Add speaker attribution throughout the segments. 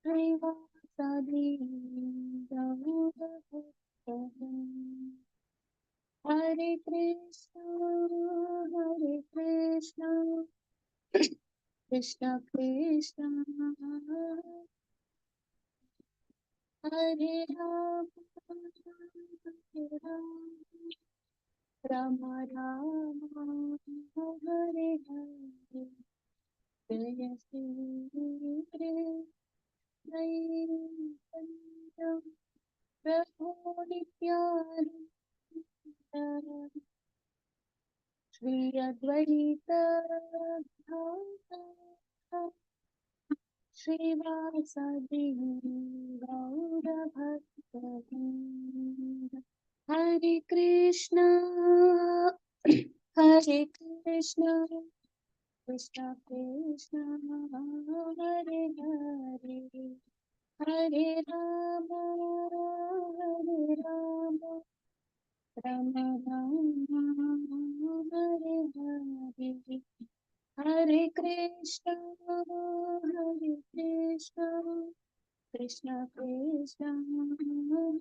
Speaker 1: श्रीवासादि गौरभक्तजन। हरे कृष्णा कृष्ण कृष्ण हरे राम हरे राम राम हरे हरे। जय श्री कृष्ण प्रभु नित्यानंद श्री अद्वैत गदाधर श्रीवासादि गौरभक्तवृंद। हरे कृष्णा कृष्ण कृष्ण हरे हरे। हरे राम राम राम हरे हरे। हरे कृष्ण कृष्ण कृष्ण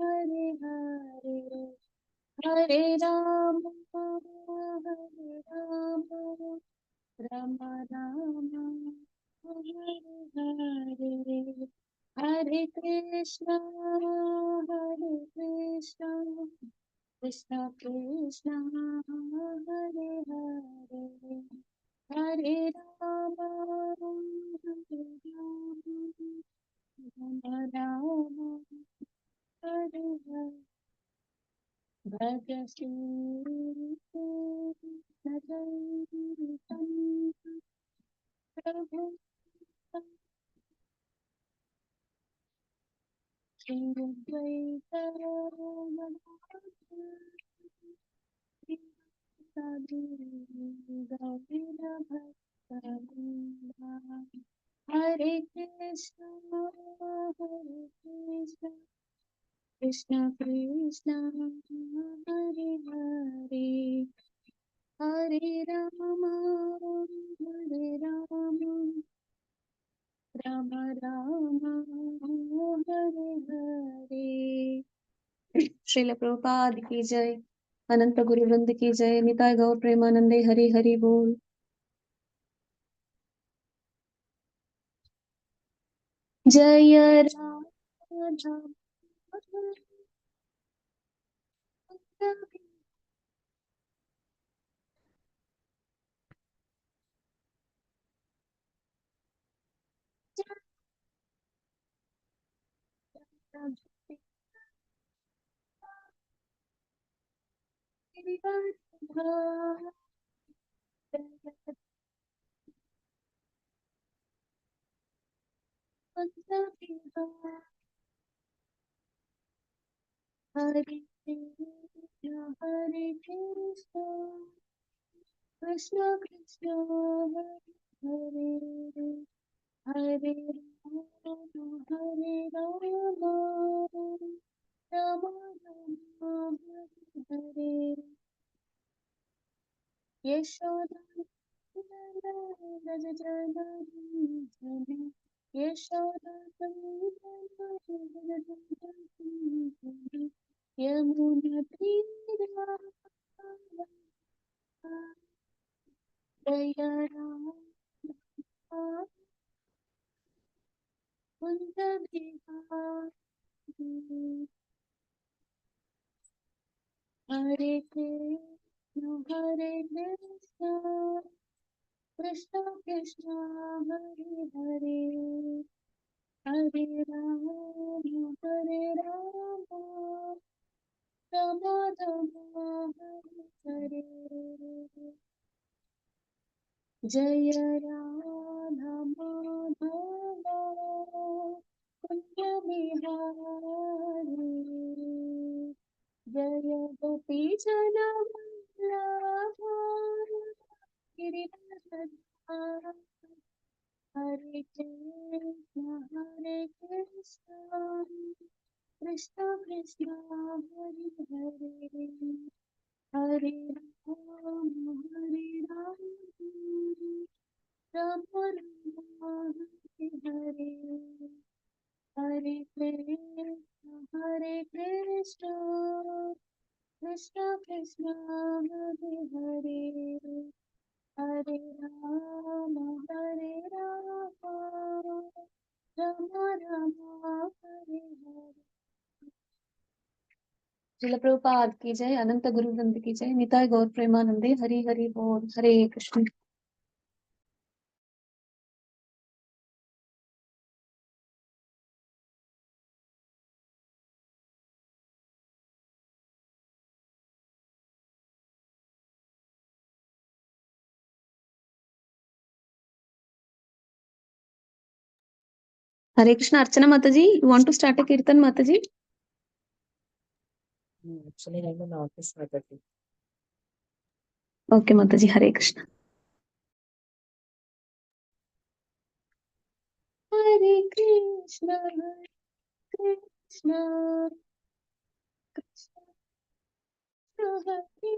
Speaker 1: हरे हरे। हरे राम राम राम हरे हरे। हरे कृष्ण कृष्ण कृष्ण हरे हरे। हरे राम राम हरे हरे। भज श्री कृष्ण चैतन्य प्रभु श्री अद्वैत साधु गौरीर भक्तवृंदा। हरे कृष्ण कृष्ण कृष्ण हरे हरे। हरे राम राम राम हरे हरे। श्रील प्रभुपाद की जय। अनंत गुरु वृंद की जय। निताय गौर प्रेमानंदे हरि हरि बोल। जय राधा हरे कृष्ण कृष्ण कृष्ण हरे हरे हरे राम राम राम हरे हरे। यशोदा यशोदा यमुना तीरा जय राम कुंज बिहारी। हरे कृष्ण कृष्ण कृष्ण हरे हरे। हरे राम राम राम हरे हरे। जय राधा माधव कुंज बिहारी। जय गोपी जन वल्लभा गिरिधर। हरे कृष्ण कृष्ण कृष्ण हरे हरे। हरे Ram Ram Ram Hare Hare. Hare Krishna, Hare Krishna, Krishna Krishna, Hare Hare, Hare Rama, Hare Rama, Rama Rama, Hare Hare. Srila Prabhupada की जय, अनंत गुरु वृंद की जय, निताय गौर प्रेमानंदे, हरि हरि बोल, हरे कृष्ण। हरे कृष्ण। अर्चना माता जी, you want to start a kirtan, माता जी?
Speaker 2: Actually, I'm an office secretary.
Speaker 1: Okay, माता जी, हरे कृष्ण। हरे कृष्ण, कृष्ण कृष्ण, हरे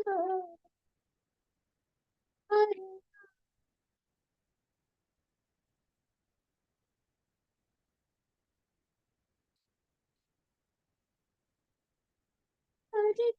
Speaker 1: हरे, हरे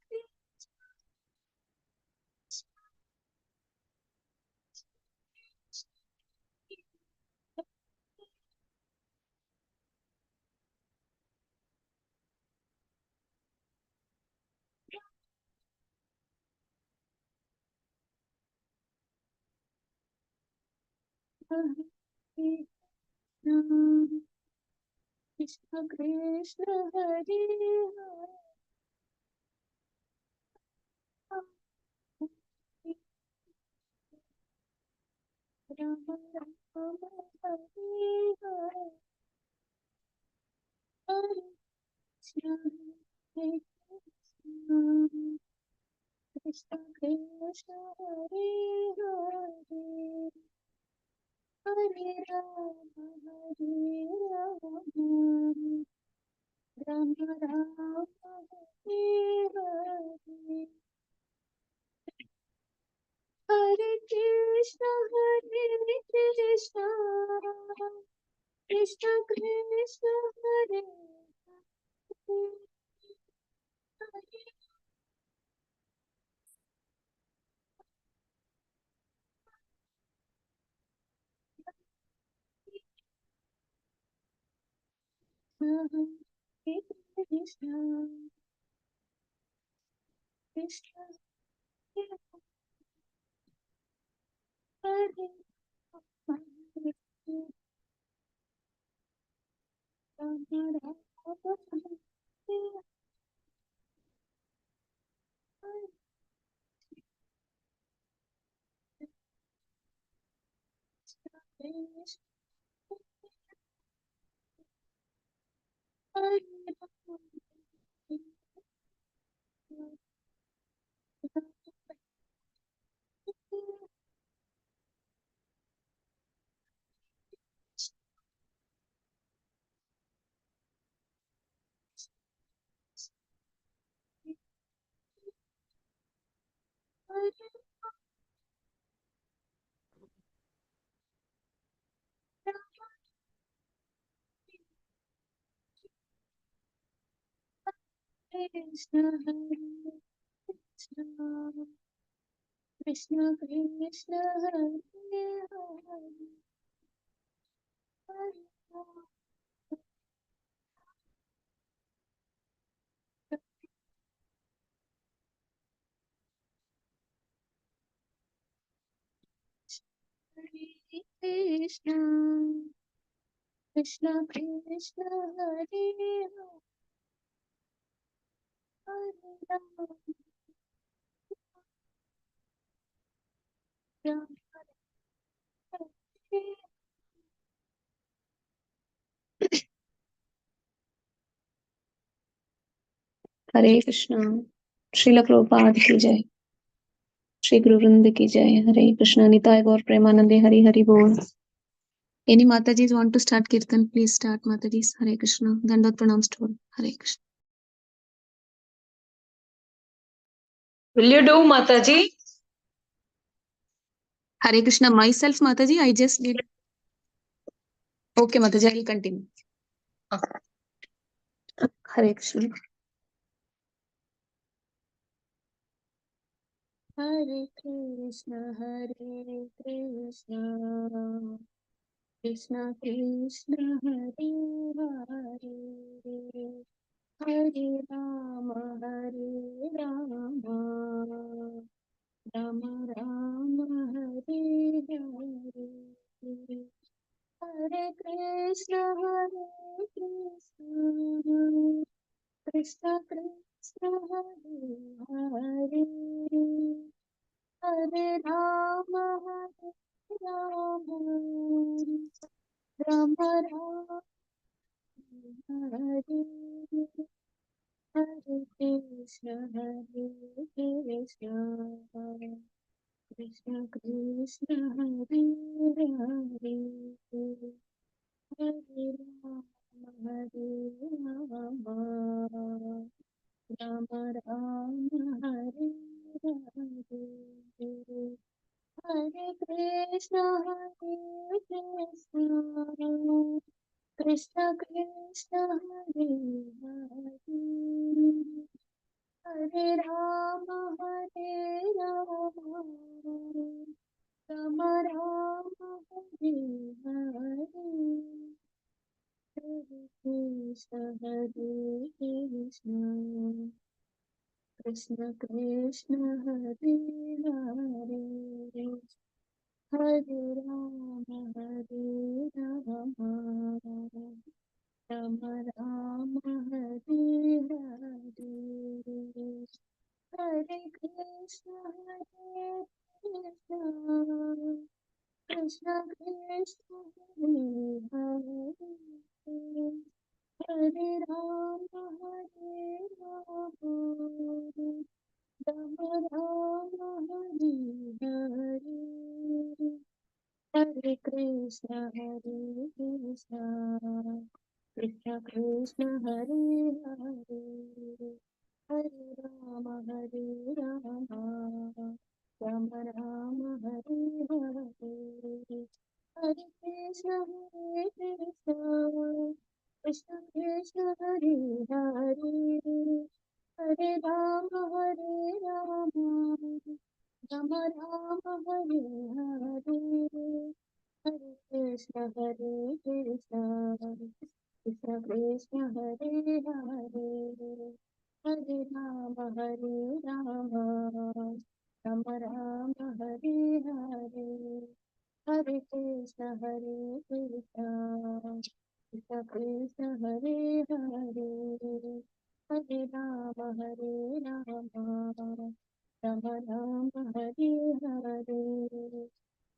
Speaker 1: कृष्ण कृष्ण, हरे हरे, राम राम, हरे हरे, हरे कृष्ण, हरे कृष्ण, कृष्ण कृष्ण, हरे हरे, हरे राम, राम राम, हरे हरे, हरे कृष्ण, कृष्ण कृष्ण, हरे हरे, कृष्ण कृष्ण, हरे हरे, राम राम, हरे कृष्ण, हरे कृष्ण, हरे कृष्ण, कृष्ण कृष्ण, हरे हरे कृष्ण, कृष्ण कृष्ण, हरे हरे, राम राम, हरे हरे कृष्ण। श्रील प्रभुपाद की जय, श्री गुरु वृंद की जय, हरे कृष्ण, निताय गौर प्रेमानंदे, हरि हरि बोल। Any Matajis want to start kirtan, please start, Matajis. Hare Krishna. Dandot pranams to all. Hare Krishna.
Speaker 2: Will you do Mataji?
Speaker 1: Hare Krishna. Myself, Mataji, I just did. Okay, Mataji, I will continue. Hare Krishna. Hare Krishna, Hare Krishna, Krishna Krishna, Hare Hare, Hare Rama, Hare Rama, Rama Rama, Hare Hare, Hare Krishna, Hare Krishna, Krishna Krishna, Hare Hare, Hare Rama, Hare Rama, Rama Rama, Hare Hare Krishna, Hare Krishna, Krishna Krishna, Hare Hare, Hare Rama, Hare Rama, Rama Rama, Hare Hare, Hare Krishna, Hare Krishna, Krishna Krishna, Hare Hare, Hare Rama, Hare Rama, Rama Rama, Hare Hare, Hare Krishna, Hare Krishna, Krishna Krishna, Hare Hare, Hare Rama, Hare Rama, Rama Rama, Hare Hare, Hare Krishna, Hare Krishna, Krishna Krishna, Hare Hare, Hare Rama, Hare Rama, Rama Rama, Hare Hare, Hare Krishna, Hare Krishna, Krishna Krishna, Hare Hare, Hare Rama, Hare Rama, Rama Rama, Hare Hare, Hare Krishna, Hare Krishna, Krishna Krishna, Hare Hare, Hare Rama, Hare Rama, Rama Rama, Hare Hare, Hare Krishna, Hare Krishna, Krishna Krishna, Hare Hare, Hare Rama, Hare Rama, Rama Rama, Hare Hare, Hare Krishna, Hare Krishna, Krishna Krishna, Hare Hare, Hare Rama, Hare Rama, Rama Rama, Hare Hare,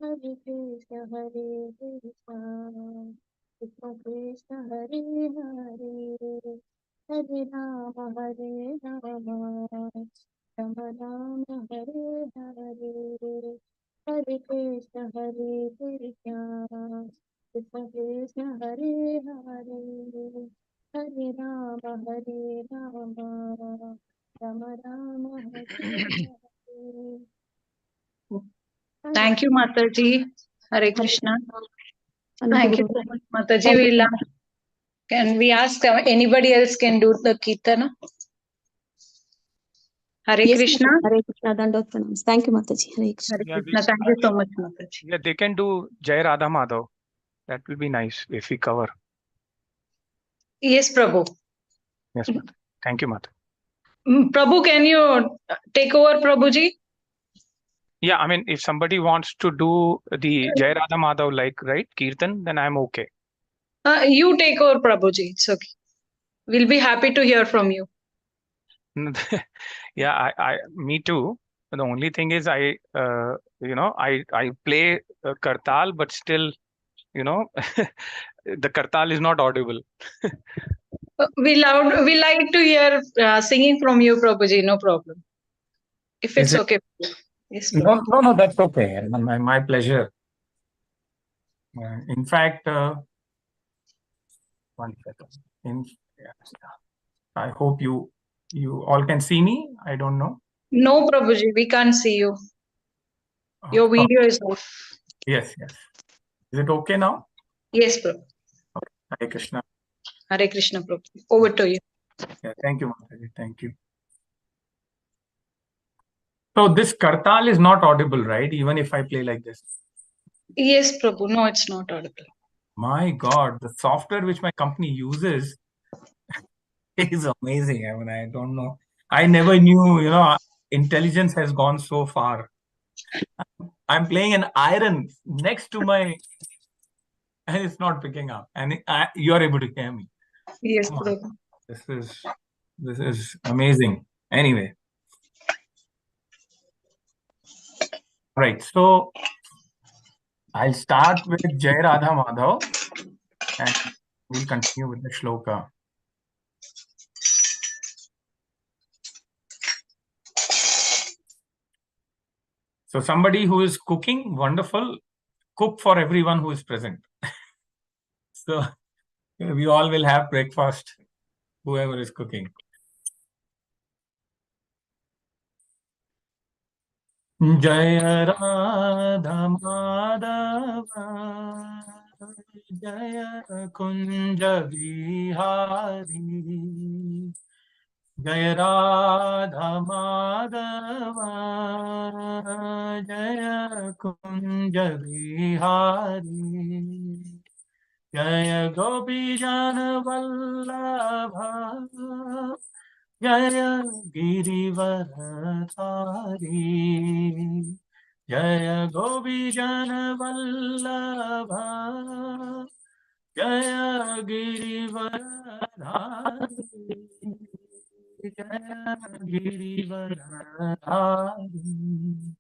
Speaker 1: Hare Krishna, Hare Krishna, Krishna Krishna, Hare Hare, Hare Rama, Hare Rama, Rama Rama, Hare Hare, Hare Krishna, Hare Krishna, Krishna Krishna, Hare Hare, Hare Rama, Hare Rama, Rama Rama, Hare Hare.
Speaker 2: Thank you, Mataji. Hare Krishna. Thank you so much, Mataji. Can we ask anybody else can do the Kirtana? Hare
Speaker 1: Yes,
Speaker 2: Krishna.
Speaker 1: Hare Krishna, Dandot Pranams. Thank you, Mataji. Hare Krishna.
Speaker 2: Hare Krishna. Thank you so much, Mataji.
Speaker 3: Yeah, they can do Jai Radha Madhav. That will be nice if we cover.
Speaker 2: Yes, Prabhu.
Speaker 3: Yes, Mata. Thank you, Mata.
Speaker 2: Prabhu, can you take over, Prabhuji?
Speaker 3: Yeah, I mean, if somebody wants to do the Jai Radha Madhav like, right, Kirtan, then I'm okay.
Speaker 2: You take over, Prabhuji. It's okay. We'll be happy to hear from you.
Speaker 3: Yeah, me too. The only thing is I play Kartal, but still, the Kartal is not audible.
Speaker 2: We like to hear singing from you, Prabhuji. No problem. If it's okay. Yes, Prabhu.
Speaker 3: No, that's okay. My pleasure. In fact, one second. I hope you all can see me. I don't know.
Speaker 2: No, Prabhuji, we can't see you. Your video is off.
Speaker 3: Yes. Is it okay now?
Speaker 2: Yes, Prabhu.
Speaker 3: Okay. Hare Krishna.
Speaker 2: Hare Krishna, Prabhu. Over to you.
Speaker 3: Yeah, thank you, Mataji. Thank you. So this kartal is not audible, right? Even if I play like this.
Speaker 2: Yes, Prabhu. No, it's not audible.
Speaker 3: My God, the software which my company uses is amazing. I mean, I don't know. I never knew, intelligence has gone so far. I'm playing an iron next to my, and it's not picking up. And you're able to hear me.
Speaker 2: Yes,
Speaker 3: Come on.
Speaker 2: Prabhu.
Speaker 3: This is amazing. Anyway. Right. So I'll start with Jai Radha Madhav and we'll continue with the shloka. So somebody who is cooking, wonderful, cook for everyone who is present. So we all will have breakfast, whoever is cooking. Jai Radha Madhava Jaya Kunja Vihari Jai Radha Madhava Jaya Kunja Vihari Jaya Gopi Jana Vallabha Jaya Girivardhari Jaya Gopi Jana Vallabha Jaya Girivardhari Jaya Girivardhari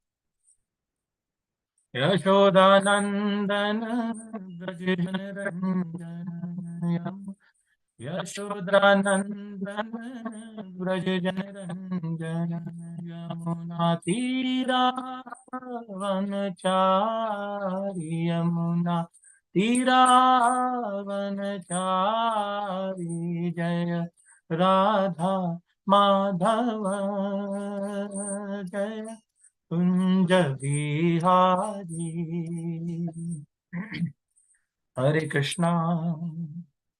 Speaker 3: Yashodanandana Brajajanaranja Yashodanandana Brajajanaranja Yamuna Tira Vanachari Yamuna Tira Vanachari Jaya Radha Madhava Jaya Kunja Vihari Hare Krishna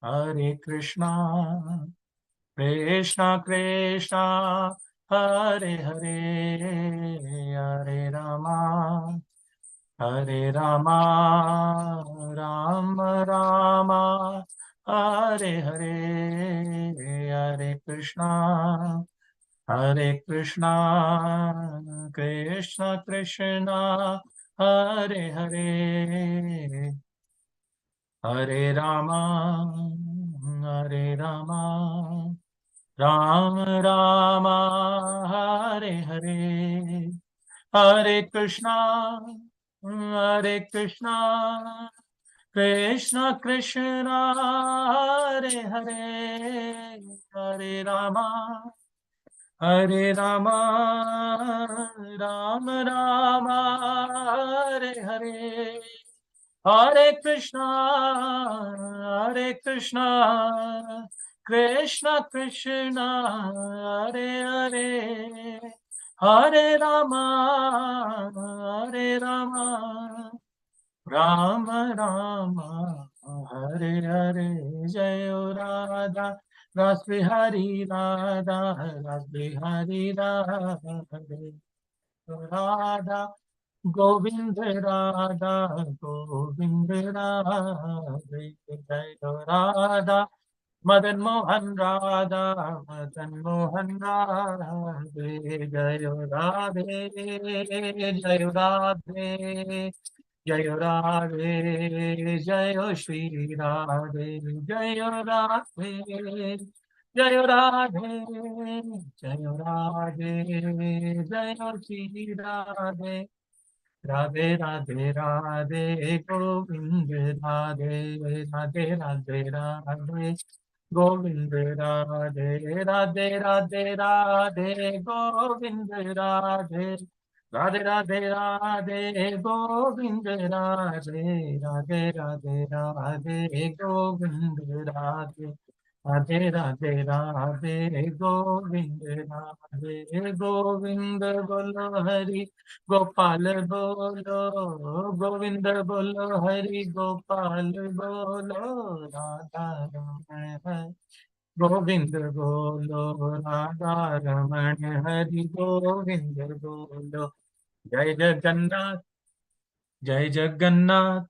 Speaker 3: Hare Krishna Krishna Krishna Hare Hare Hare Rama Hare Rama Rama Rama Hare Hare Hare Krishna Hare Krishna, Krishna Krishna, Hare Hare, Hare Rama, Hare Rama, Rama Rama, Hare Hare, Hare Krishna, Hare Krishna, Krishna Krishna, Hare Hare, Hare Rama. Hare Rama, Rama Rama, Hare Hare, Hare Krishna, Krishna Krishna, Hare Hare, Hare Rama, Rama Rama, Hare Hare, Jaya Radha. Ras Bihari Radha, Ras Bihari Radha, Radha, Govind Radha, Govind Radha, Jai Radha, Madan Mohan Radha, Madan Mohan Radha, Jai Radhe, Jai Radhe. Jai Radhe, Jai Shri Radhe, Jai Radhe, Jai Radhe, Jai Radhe, Jai Shri Radhe, Radhe Radhe Radhe, Govind Radhe, Radhe Radhe Radhe, Govind Radhe, Radhe Radhe Radhe, Govind Radhe. Radhe Radhe Radhe Govind Radhe Radhe Radhe Radhe Govind Radhe Radhe Radhe Radhe Govind Radhe Govind Bolo Hari Gopal Bolo Govind Bolo Hari Gopal Bolo Radha Raman Govind Bolo Radha Raman Hari Govind Bolo Jai Jagannath Jai Jagannath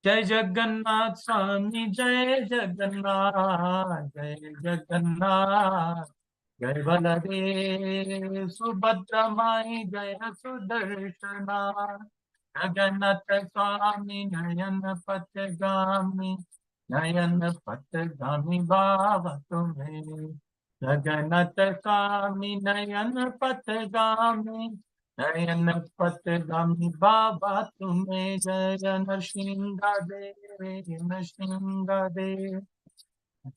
Speaker 3: Jai Jagannath Swami Jai Jagannath Jai Jagannath Jai Baladev Subhadra Mai Jaya Sudarshana Jagannath Swami Nayana Patagami Nayana Patagami Baba Tumhe Jagannath Swami Nayana Patagami Nayana Patagami Baba Tumhe Jaya Nrsimha Dev Nrsimha Dev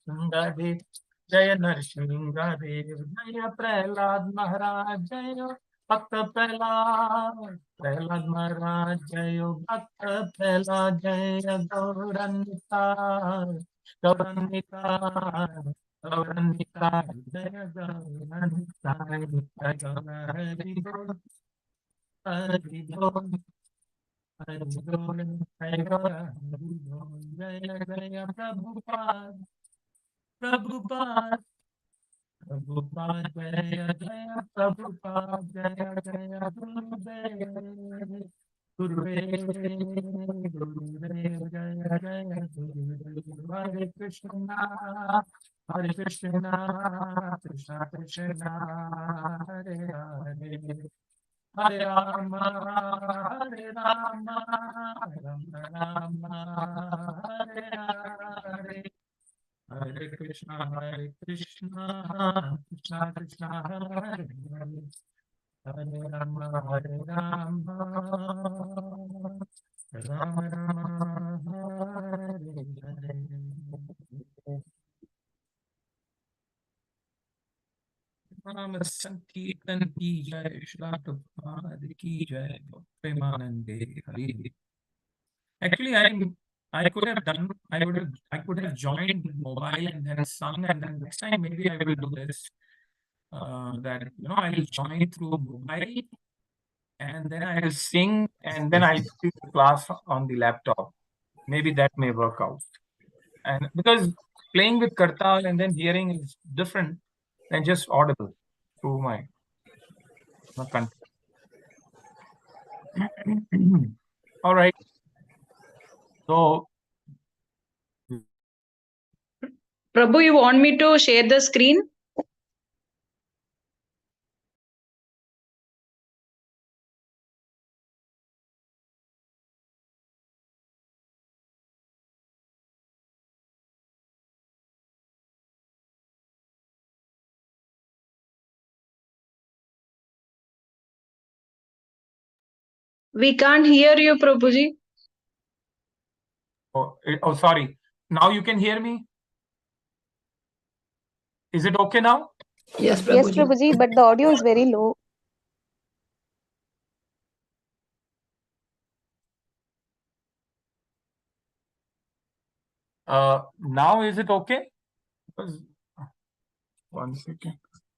Speaker 3: Nrsimha Jaya Nrsimha Dev Jaya Prahlad Maharaj Jaya Bhakta Prahlad Prahlad Maharaj Jaya Bhakta Prahlad Jaya Gauranta Gauranta Gauranta Jaya Gauranta Hari Bol Hari Bol Hari Bol Hari Bol Jaya Jaya Prabhupada Prabhupada Prabhupada Jaya Jaya Prabhupada Jaya Jaya Gurudev Gurudev Gurudev Jaya Jaya Gurudev Hare Krishna Krishna Krishna Hare Hare Hare Rama Hare Rama Rama Rama Hare Hare Hare Krishna Krishna Krishna Hare Hare Hare Rama Hare Rama Rama Rama Hare Hare Ram Sankirtan ki jai Shri Prabhupada ki jai Premanande Hari Actually, I could have done, I could have joined mobile and then sung, and then next time maybe I will do this. That I'll join through mobile, and then I'll sing, and then I'll see the class on the laptop. Maybe that may work out. And because playing with kartal and then hearing is different than just audible through my content. All right. So
Speaker 2: Prabhu, you want me to share the screen? We can't hear you, Prabhuji.
Speaker 3: oh, sorry. Now you can hear me? Is it okay now?
Speaker 4: Yes,
Speaker 1: Yes,
Speaker 4: Prabhuji.
Speaker 1: Prabhuji, but the audio is very low.
Speaker 3: Now is it okay? Because, one second.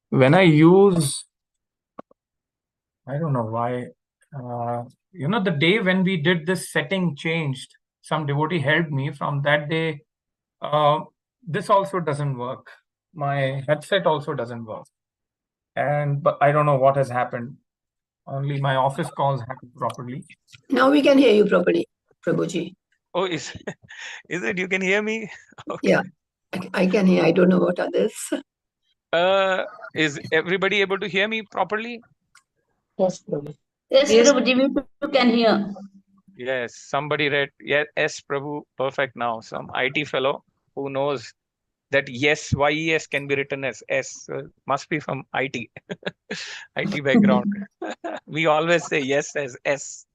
Speaker 3: When I use, I don't know why, the day when we did this setting changed, some devotee helped me. From that day, this also doesn't work. My headset also doesn't work. But I don't know what has happened. Only my office calls happen properly.
Speaker 4: Now we can hear you properly, Prabhuji.
Speaker 5: Oh, is it? You can hear me? Okay.
Speaker 4: Yeah, I can hear. I don't know what others.
Speaker 5: Is everybody able to hear me properly?
Speaker 4: Yes, Prabhuji.
Speaker 6: Yes,
Speaker 2: Yes.
Speaker 6: Prabhuji, we can hear.
Speaker 5: Yes, somebody read yes, Prabhu, perfect now. Some IT fellow who knows that yes, YES can be written as S. Must be from IT, IT background. We always say yes as S.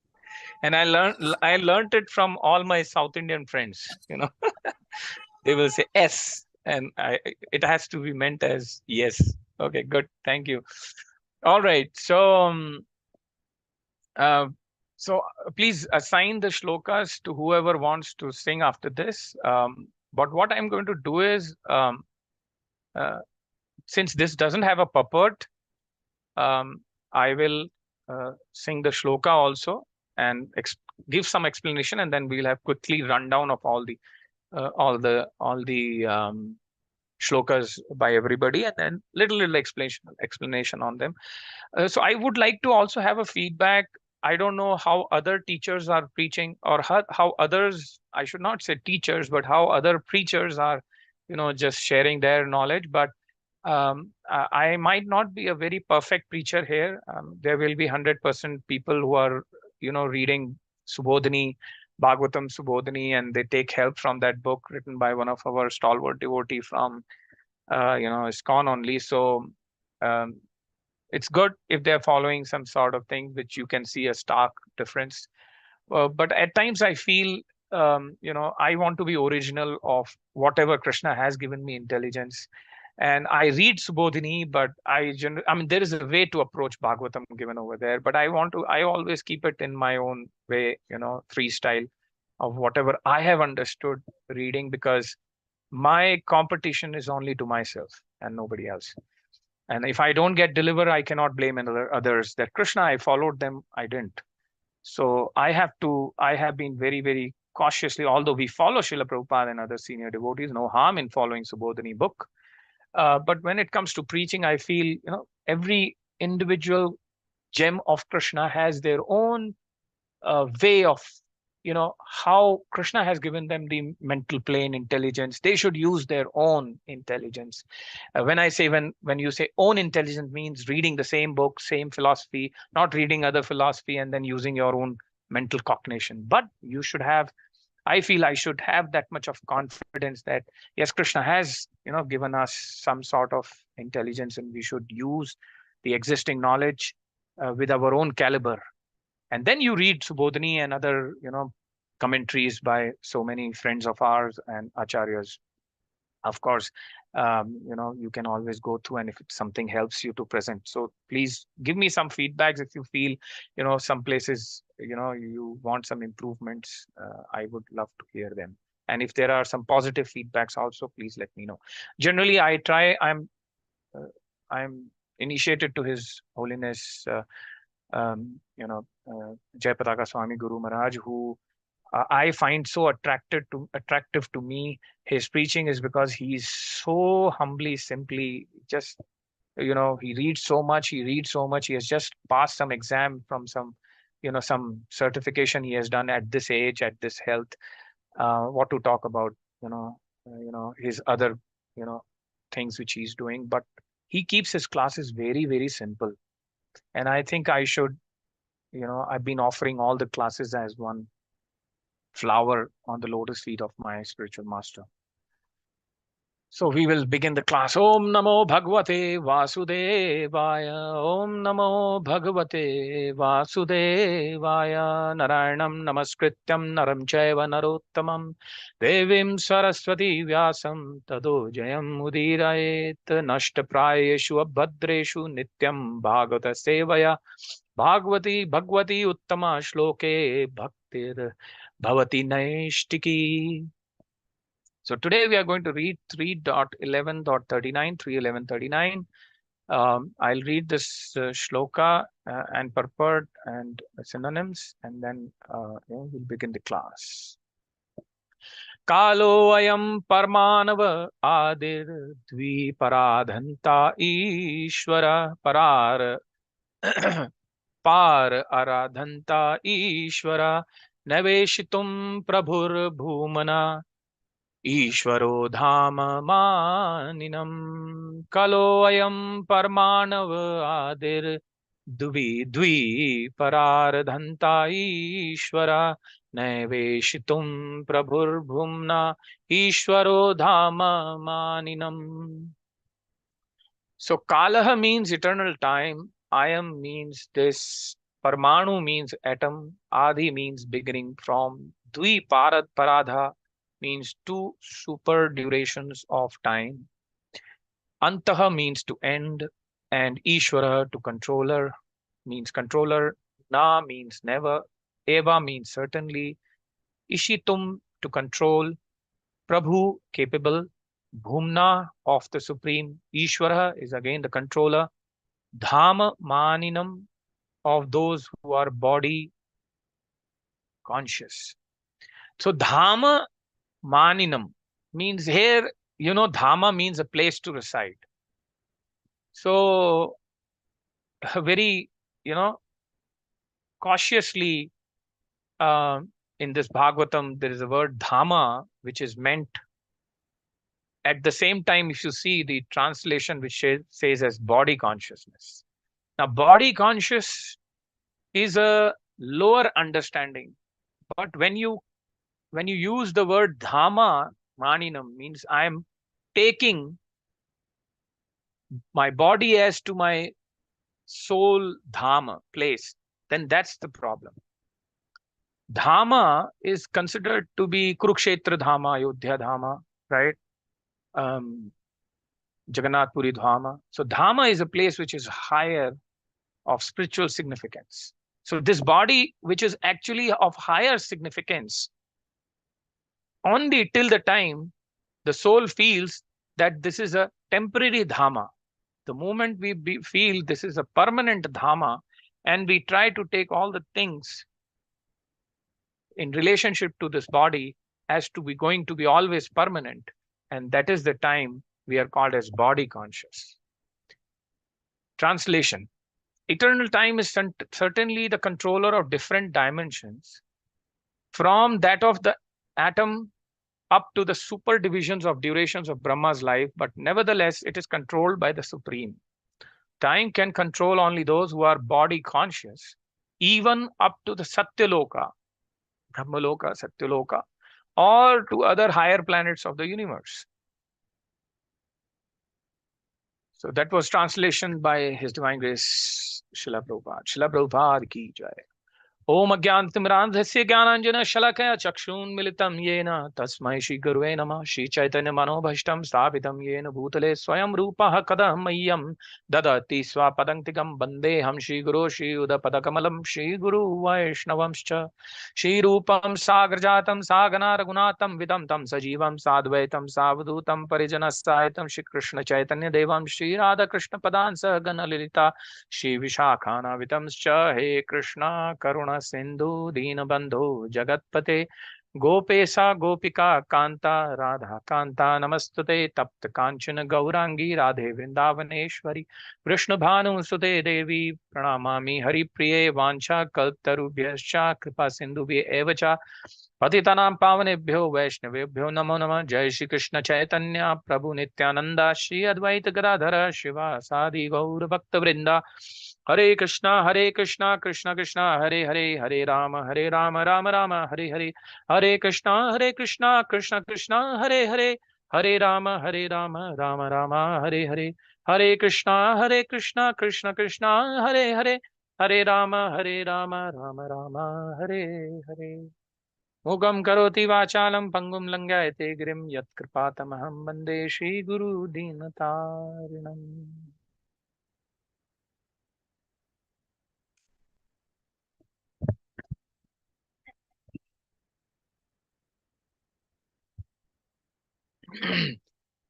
Speaker 5: And I learned it from all my South Indian friends, They will say S, and it has to be meant as yes. Okay, good. Thank you. All right. So please assign the shlokas to whoever wants to sing after this. But what I'm going to do is, since this doesn't have a purport, I will sing the shloka also and give some explanation, and then we'll have quickly rundown of all the shlokas by everybody, and then little explanation on them. So I would like to also have a feedback. I don't know how other teachers are preaching, or how others, I should not say teachers, but how other preachers are, just sharing their knowledge. But I might not be a very perfect preacher here. There will be 100% people who are, reading Subodhini, Bhagavatam Subodhini, and they take help from that book written by one of our stalwart devotee from, ISKCON only. So it's good if they're following some sort of thing which you can see a stark difference. But at times I feel, I want to be original of whatever Krishna has given me intelligence. And I read Subodhini, but I mean, there is a way to approach Bhagavatam given over there, but I always keep it in my own way, freestyle of whatever I have understood reading, because my competition is only to myself and nobody else. And if I don't get deliver, I cannot blame others that Krishna, I followed them, I didn't. So I have been very, very cautiously, although we follow Srila Prabhupada and other senior devotees, no harm in following Subodhini book. But when it comes to preaching, I feel, every individual gem of Krishna has their own way of, how Krishna has given them the mental plane intelligence. They should use their own intelligence. When I say, when you say own intelligence, means reading the same book, same philosophy, not reading other philosophy and then using your own mental cognition. But you should have, I feel I should have that much of confidence that yes, Krishna has, given us some sort of intelligence, and we should use the existing knowledge with our own caliber. And then you read Subodhini and other, commentaries by so many friends of ours and acharyas. Of course, you can always go through, and if something helps you to present, so please give me some feedbacks if you feel, some places, you want some improvements. I would love to hear them. And if there are some positive feedbacks also, please let me know. Generally, I'm initiated to His Holiness, Jayapataka Swami Guru Maharaj, who I find so attractive to me. His preaching is because he's so humbly, simply, just, he reads so much. He has just passed some exam from some, some certification he has done at this age, at this health. What to talk about, his other, things which he's doing. But he keeps his classes very, very simple. And I think I should, I've been offering all the classes as one flower on the lotus feet of my spiritual master. So we will begin the class. Om Namo Bhagavate Vasudevaya. Om Namo Bhagavate Vasudevaya. Narayanam Namaskrityam Naram Chaiva Narottamam Devim Saraswati Vyasam Tado Jayam Udirayet Nashtaprayeshu Abhadreshu Nityam Bhagavata Sevaya Bhagavati Bhagavati Uttama Shloke Bhaktir Bhavati Naishtiki. So today we are going to read 3.11.39, 3.11.39. I'll read this shloka and purport and synonyms, and then we'll begin the class. Kalo ayam parmanava adir dvi paradhanta ishvara parar par aradhanta ishvara naveshitum prabhur bhumana Ishvaro dhama maninam. Kalo ayam parmanav adir dvi parardhanta ishvara naveshitum prabhur bhumna Ishvaro dhama maninam. So kalaha means eternal time, ayam means this, parmanu means atom, adi means beginning from, dvi paradha means two super durations of time. Antaha means to end, and Ishvara to controller means controller. Na means never. Eva means certainly. Ishitum to control. Prabhu, capable. Bhumna, of the Supreme. Ishvara is again the controller. Dhama Maninam, of those who are body conscious. So Dhama Maninam means here, Dhama means a place to reside. So very, cautiously, in this Bhagavatam, there is a word Dhama, which is meant at the same time, if you see the translation, which says as body consciousness. Now, body conscious is a lower understanding, but when you use the word Dhama Maninam, means I am taking my body as to my soul Dhama place, then that's the problem. Dhama is considered to be Kurukshetra Dhama, Ayodhya Dhama, right? Jagannath Puri Dhama. So Dhama is a place which is higher of spiritual significance. So this body, which is actually of higher significance, only till the time the soul feels that this is a temporary Dhama. The moment we feel this is a permanent Dhama, and we try to take all the things in relationship to this body as to be going to be always permanent, and that is the time we are called as body conscious. Translation: eternal time is certainly the controller of different dimensions, from that of the atom up to the super divisions of durations of Brahma's life, but nevertheless it is controlled by the Supreme. Time can control only those who are body conscious, even up to the Satyaloka, Brahmaloka, Satyaloka, or to other higher planets of the universe. So that was translation by His Divine Grace, Srila Prabhupada. Srila Prabhupada ki jai. Om Agyantimirandhasya Gyananjana Shalakaya Chakshun Yena Tasmai Shri Gurve Namah Shri Chaitanya Manobhashtam Sthapitam Yena Bhutale Swayam Rupaha Kadam Mayyam Dadati Swapadantikam Bandeham Shri Guru Shri Udapadakamalam Shri Guru Vaishnavamscha Shri Rupam Sagrajatam Sagana Ragunatam Vidam Tam Sajivam Sadvaitam Savdutam Parijanasayatam Shri Krishna Chaitanya Devam Shri Radha Krishna Padan Sagana Lilita Shri Vishakhana Vitamscha He Krishna Karuna Sindhu Deenabandhu Jagatpate Gopesa Gopika Kanta Radha Kanta Namastute Tapta Kanchana Gaurangi Radhe Vrindavaneshwari Krishna Bhanu Sute Devi Pranamami Hari Priye Vancha Kalptarubhyascha Kripa Sindhubhye Evacha Patitanam Pavanebhyo Vaishnavebhyo Namo Namah Jai Shri Krishna Chaitanya Prabhu Nityananda Shri Advaita Gadadhara Shiva Sadi Gaur Bhakta Vrinda Hare Krishna, Krishna Krishna, Hare Hare, Hare Rama, Rama Rama, Hare Hare, Hare Krishna, Krishna Krishna, Hare Hare, Hare Rama, Rama Rama, Hare Hare, Hare Krishna, Krishna Krishna, Hare Hare, Hare Rama, Rama Rama, Hare Hare. Mugam karoti vachalam pangum langayate girim yat kripatamaham bande Shri Guru Dinatarinam.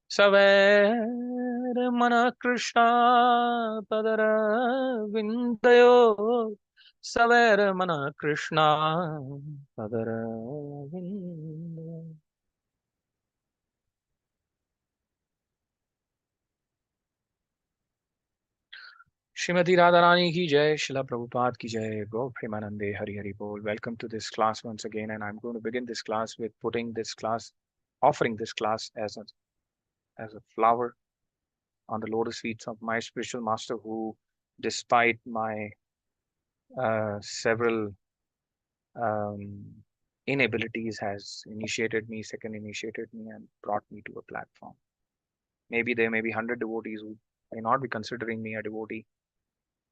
Speaker 5: Saver mana Krishna padara vindayo. Saver mana Krishna padara vindayo. Srimati Radharani ki jai, Srila Prabhupada ki jai, Go Premanande Hari Hari Bol. Welcome to this class once again, and I'm going to begin this class with offering this class as a flower on the lotus feet of my spiritual master, who, despite my several inabilities, has second initiated me and brought me to a platform. Maybe there may be 100 devotees who may not be considering me a devotee,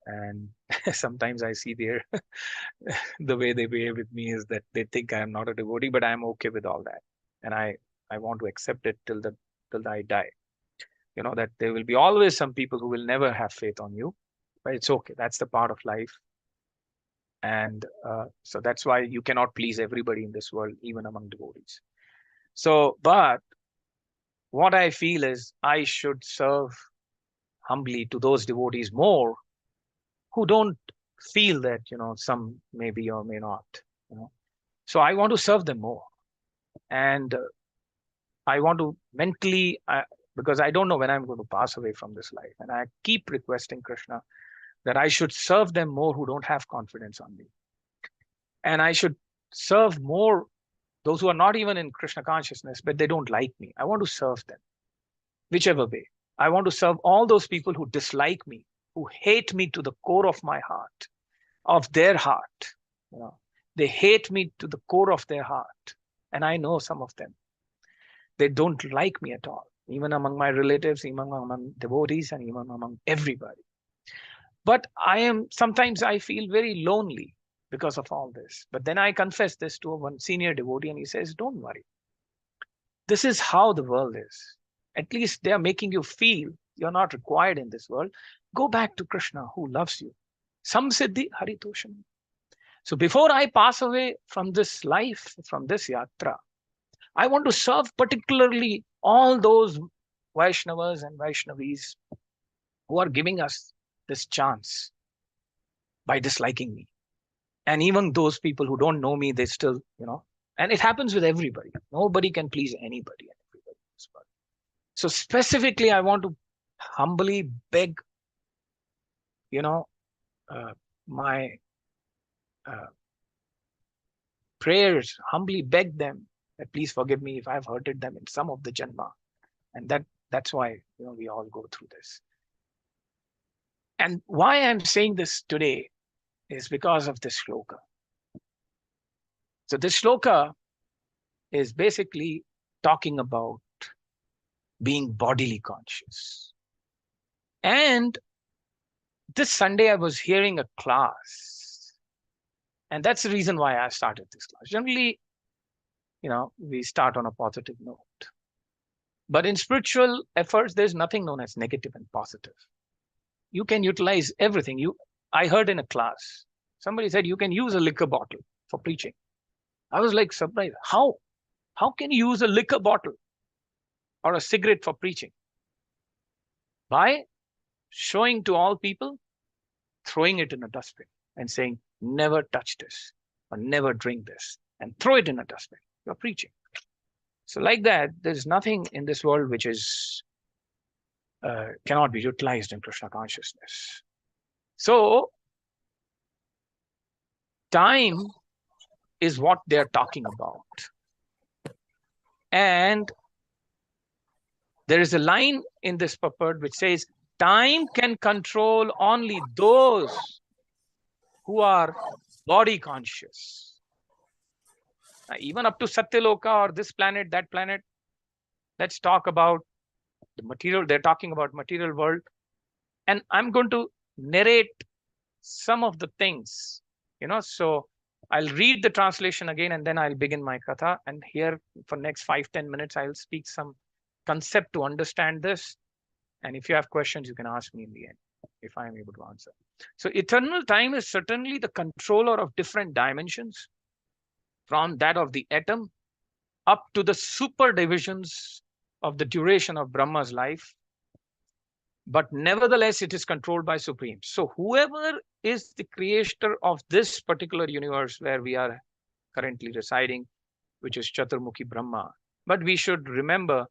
Speaker 5: and sometimes I see the way they behave with me is that they think I am not a devotee, but I am okay with all that, and I want to accept it till I die. That there will be always some people who will never have faith on you, but it's okay. That's the part of life. And so that's why you cannot please everybody in this world, even among devotees. So, but what I feel is I should serve humbly to those devotees more who don't feel that, some maybe or may not, So I want to serve them more. And I want to mentally, because I don't know when I'm going to pass away from this life. And I keep requesting Krishna that I should serve them more who don't have confidence on me. And I should serve more those who are not even in Krishna consciousness, but they don't like me. I want to serve them, whichever way. I want to serve all those people who dislike me, who hate me to the core of my heart, of their heart. They hate me to the core of their heart. And I know some of them. They don't like me at all, even among my relatives, even among devotees, and even among everybody. But sometimes I feel very lonely because of all this. But then I confess this to one senior devotee, and he says, don't worry. This is how the world is. At least they are making you feel you're not required in this world. Go back to Krishna, who loves you. Samsiddhi haritosham. So before I pass away from this life, from this yatra, I want to serve particularly all those Vaishnavas and Vaishnavis who are giving us this chance by disliking me. And even those people who don't know me, they still, and it happens with everybody. Nobody can please anybody and everybody in this world. So specifically, I want to humbly beg, my prayers, humbly beg them that please forgive me if I've hurted them in some of the janma. And that's why, we all go through this. And why I'm saying this today is because of this shloka. So this shloka is basically talking about being bodily conscious. And this Sunday, I was hearing a class. And that's the reason why I started this class. Generally, we start on a positive note. But in spiritual efforts, there's nothing known as negative and positive. You can utilize everything. I heard in a class, somebody said you can use a liquor bottle for preaching. I was like surprised. How can you use a liquor bottle or a cigarette for preaching? By showing to all people, throwing it in a dustbin and saying, never touch this or never drink this, and throw it in a dustbin. You're preaching. So like that, there's nothing in this world which is cannot be utilized in Krishna consciousness. So time is what they're talking about. And there is a line in this purport which says, time can control only those who are body conscious. Now, even up to Satyaloka or this planet, that planet, let's talk about the material. They're talking about material world. And I'm going to narrate some of the things, so I'll read the translation again and then I'll begin my katha. And here for next 5-10 minutes, I'll speak some concept to understand this. And if you have questions, you can ask me in the end, if I am able to answer. So eternal time is certainly the controller of different dimensions, from that of the atom up to the super divisions of the duration of Brahma's life. But nevertheless, it is controlled by Supreme. So whoever is the creator of this particular universe where we are currently residing, which is Chaturmukhi Brahma. But we should remember,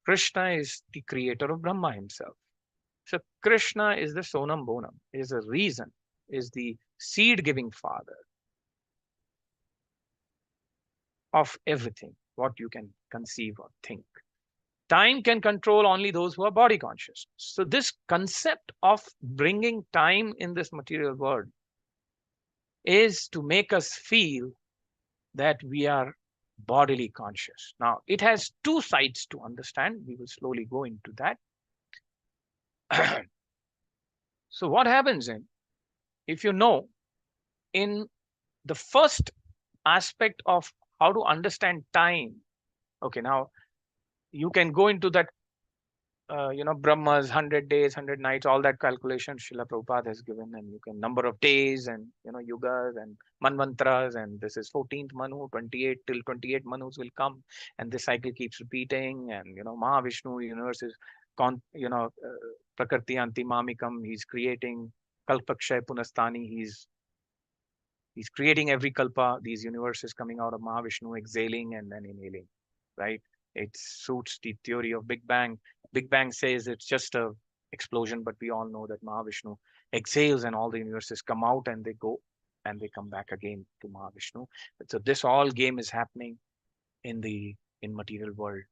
Speaker 5: Krishna is the creator of Brahma himself. So Krishna is the sonam bonum, is a reason, is the seed-giving father of everything, what you can conceive or think. Time can control only those who are body conscious. So this concept of bringing time in this material world is to make us feel that we are bodily conscious. Now, it has two sides to understand. We will slowly go into that. So what happens if you know, in the first aspect of how to understand time, okay, now you can go into that Brahma's 100 days, 100 nights, all that calculation Srila Prabhupada has given, and you can number of days and yugas and manvantras, and this is 14th Manu, 28 till 28 Manus will come, and this cycle keeps repeating, and Mahavishnu universe is Prakriti Antimamikam, he's creating Kalpakshay Punastani, he's creating every kalpa, these universes coming out of Mahavishnu, exhaling and then inhaling, right? It suits the theory of Big Bang. Big Bang says it's just a explosion, but we all know that Mahavishnu exhales and all the universes come out and they go and they come back again to Mahavishnu. So this all game is happening in material world,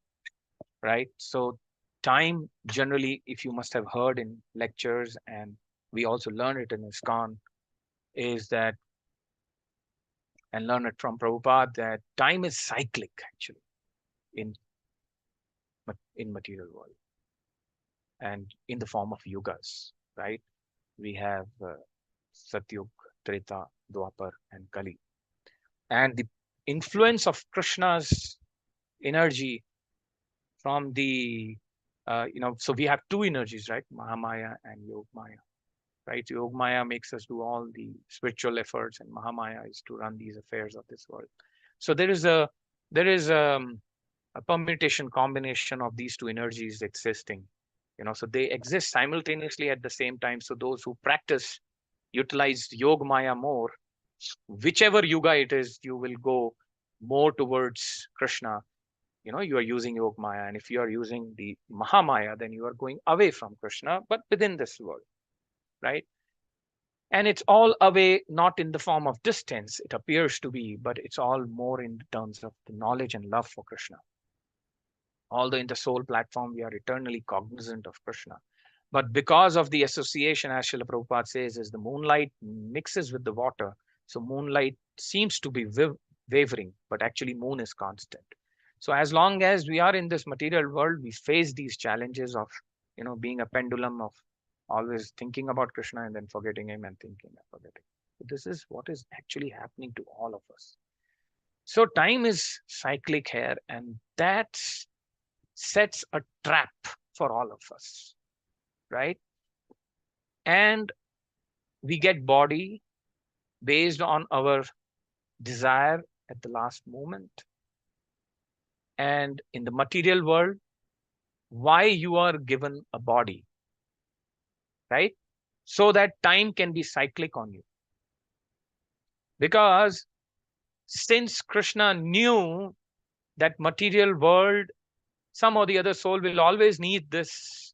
Speaker 5: right? So time generally, if you must have heard in lectures, and we also learn it in ISKCON, is that, and learn it from Prabhupada, that time is cyclic actually in material world, and in the form of yugas, right? We have Satyug, Treta, Dwapar, and Kali. And the influence of Krishna's energy from the, so we have two energies, right? Mahamaya and Yogmaya, right? Yogmaya makes us do all the spiritual efforts, and Mahamaya is to run these affairs of this world. So there is a permutation combination of these two energies existing, so they exist simultaneously at the same time. So those who practice, utilize Yoga Maya more, whichever yuga it is, you will go more towards Krishna. You are using Yoga Maya, and if you are using the Mahamaya, then you are going away from Krishna, but within this world, right? And it's all away, not in the form of distance, it appears to be, but it's all more in terms of the knowledge and love for Krishna. Although in the soul platform, we are eternally cognizant of Krishna. But because of the association, as Srila Prabhupada says, is the moonlight mixes with the water. So moonlight seems to be wavering, but actually moon is constant. So as long as we are in this material world, we face these challenges of, being a pendulum of always thinking about Krishna and then forgetting him and thinking and forgetting. So this is what is actually happening to all of us. So time is cyclic here, and that's sets a trap for all of us, right? And we get body based on our desire at the last moment. And in the material world, why you are given a body, right? So that time can be cyclic on you. Because since Krishna knew that material world, some or the other soul will always need this,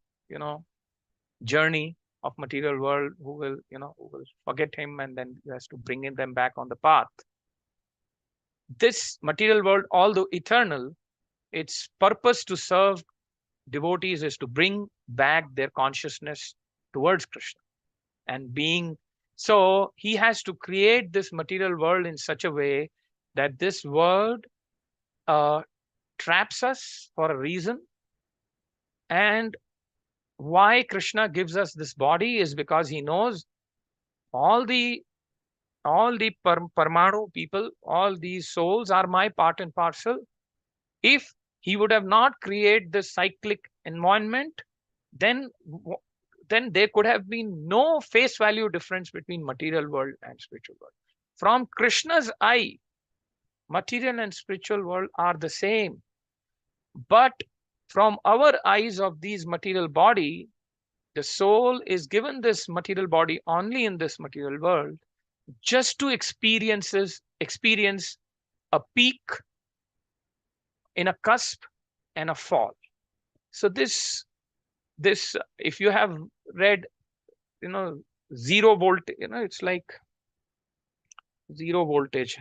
Speaker 5: journey of material world, who will forget him, and then he has to bring them back on the path. This material world, although eternal, its purpose to serve devotees is to bring back their consciousness towards Krishna. And so he has to create this material world in such a way that this world traps us for a reason. And why Krishna gives us this body is because he knows all the Parmanu people, all these souls are my part and parcel. If he would have not created this cyclic environment, then there could have been no face value difference between material world and spiritual world. From Krishna's eye, material and spiritual world are the same. But from our eyes of these material body, the soul is given this material body only in this material world, just to experience a peak, in a cusp, and a fall. So this if you have read, 0 volt, it's like 0 voltage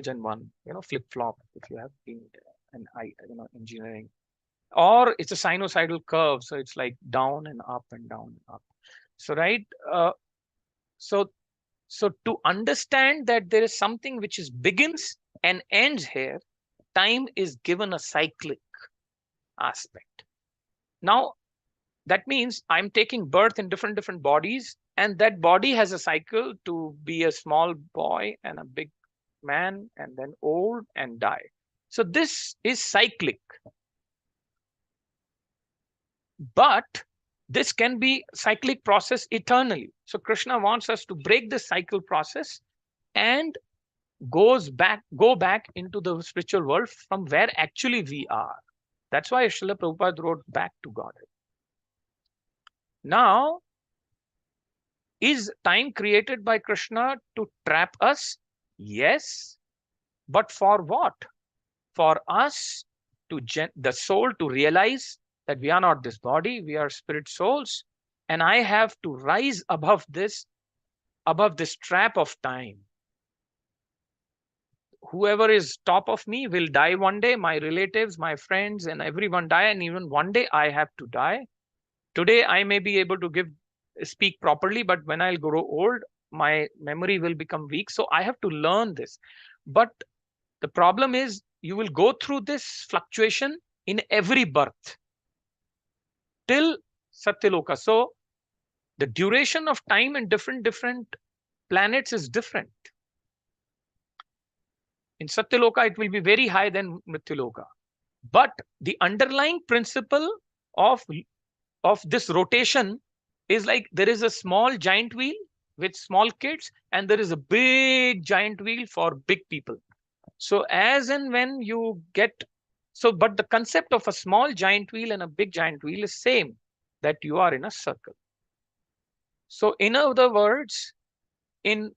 Speaker 5: and 1, flip flop, if you have been an engineering, or it's a sinusoidal curve, so it's like down and up and down and up. So right, so to understand that there is something which begins and ends here, time is given a cyclic aspect. Now that means I'm taking birth in different bodies, and that body has a cycle to be a small boy and a big man, and then old and die. So this is cyclic. But this can be cyclic process eternally. So Krishna wants us to break this cycle process and go back into the spiritual world from where actually we are. That's why Srila Prabhupada wrote Back to Godhead. Now, is time created by Krishna to trap us? Yes. But for what? For us to the soul to realize that we are not this body, we are spirit souls, and I have to rise above this trap of time. Whoever is top of me will die one day. My relatives, my friends, and everyone die, and even one day I have to die. Today I may be able to speak properly, but when I'll grow old, my memory will become weak. So I have to learn this. But the problem is, you will go through this fluctuation in every birth till Satyaloka. So the duration of time in different planets is different. In Satyaloka, it will be very high than Mrityaloka. But the underlying principle of this rotation is like there is a small giant wheel with small kids, and there is a big giant wheel for big people. So as and when you get, but the concept of a small giant wheel and a big giant wheel is same, that you are in a circle. So in other words, in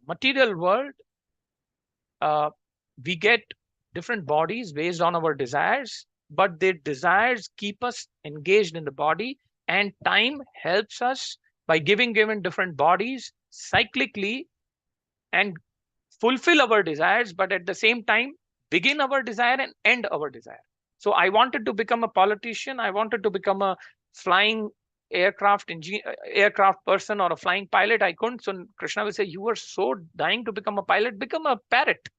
Speaker 5: material world, we get different bodies based on our desires, but their desires keep us engaged in the body, and time helps us by given different bodies cyclically and fulfill our desires, but at the same time begin our desire and end our desire. So I wanted to become a politician, I wanted to become a flying aircraft person or a flying pilot. I couldn't. So Krishna will say, you were so dying to become a pilot, become a parrot,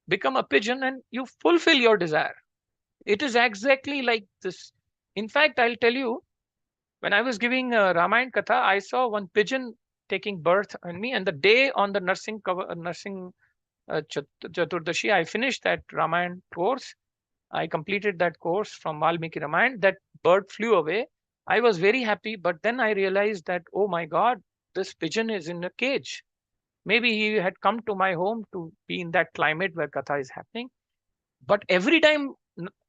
Speaker 5: become a pigeon, and you fulfill your desire. It is exactly like this. In fact, I'll tell you, when I was giving Ramayana Katha, I saw one pigeon taking birth in me, and the day on the nursing Chaturdashi, I finished that Ramayana course. I completed that course from Valmiki Ramayana. That bird flew away. I was very happy, but then I realized that, oh my God, this pigeon is in a cage. Maybe he had come to my home to be in that climate where Katha is happening. But every time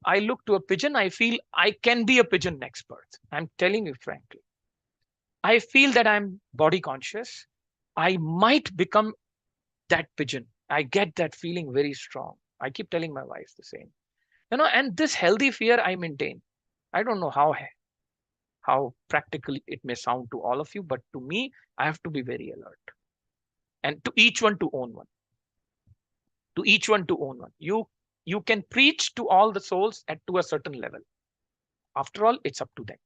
Speaker 5: I look to a pigeon, I feel I can be a pigeon next birth. I'm telling you frankly. I feel that I'm body conscious. I might become that pigeon. I get that feeling very strong. I keep telling my wife the same. And this healthy fear I maintain. I don't know how practical it may sound to all of you, but to me, I have to be very alert. And to each one to own one. To each one to own one. You can preach to all the souls to a certain level. After all, it's up to them.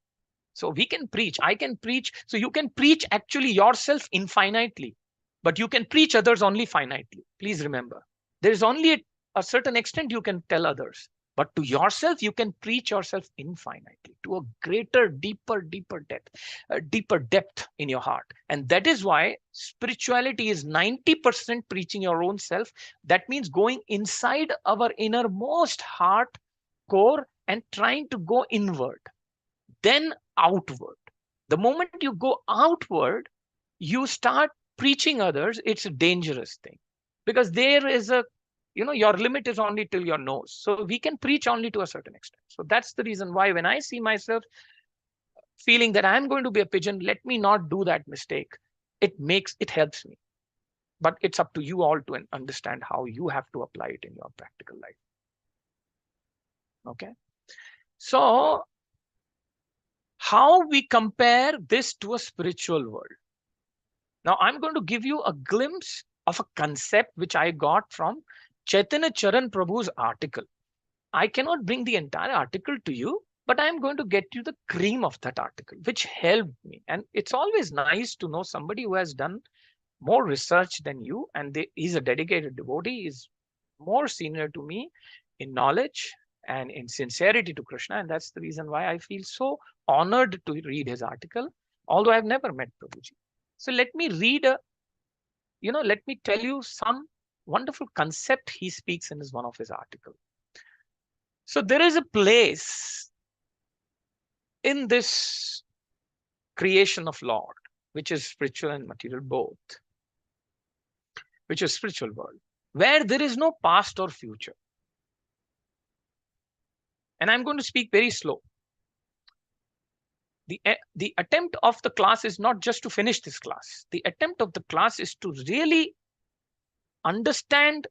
Speaker 5: So we can preach. I can preach. So you can preach actually yourself infinitely, but you can preach others only finitely. Please remember, there is only a certain extent you can tell others, but to yourself, you can preach yourself infinitely to a greater, deeper depth in your heart. And that is why spirituality is 90% preaching your own self. That means going inside our innermost heart core and trying to go inward, then outward. The moment you go outward, you start preaching others. It's a dangerous thing, because there is your limit is only till your nose. So we can preach only to a certain extent. So that's the reason why when I see myself feeling that I'm going to be a pigeon, let me not do that mistake. It helps me. But it's up to you all to understand how you have to apply it in your practical life. Okay. So how we compare this to a spiritual world. Now, I'm going to give you a glimpse of a concept which I got from Chaitanya Charan Prabhu's article. I cannot bring the entire article to you, but I'm going to get you the cream of that article, which helped me. And it's always nice to know somebody who has done more research than you, and he's a dedicated devotee, is more senior to me in knowledge and in sincerity to Krishna. And that's the reason why I feel so honored to read his article, although I've never met Prabhuji. So let me let me tell you some wonderful concept he speaks in one of his articles. So there is a place in this creation of Lord, which is spiritual and material both, which is spiritual world, where there is no past or future. And I'm going to speak very slow. The attempt of the class is not just to finish this class. The attempt of the class is to really understand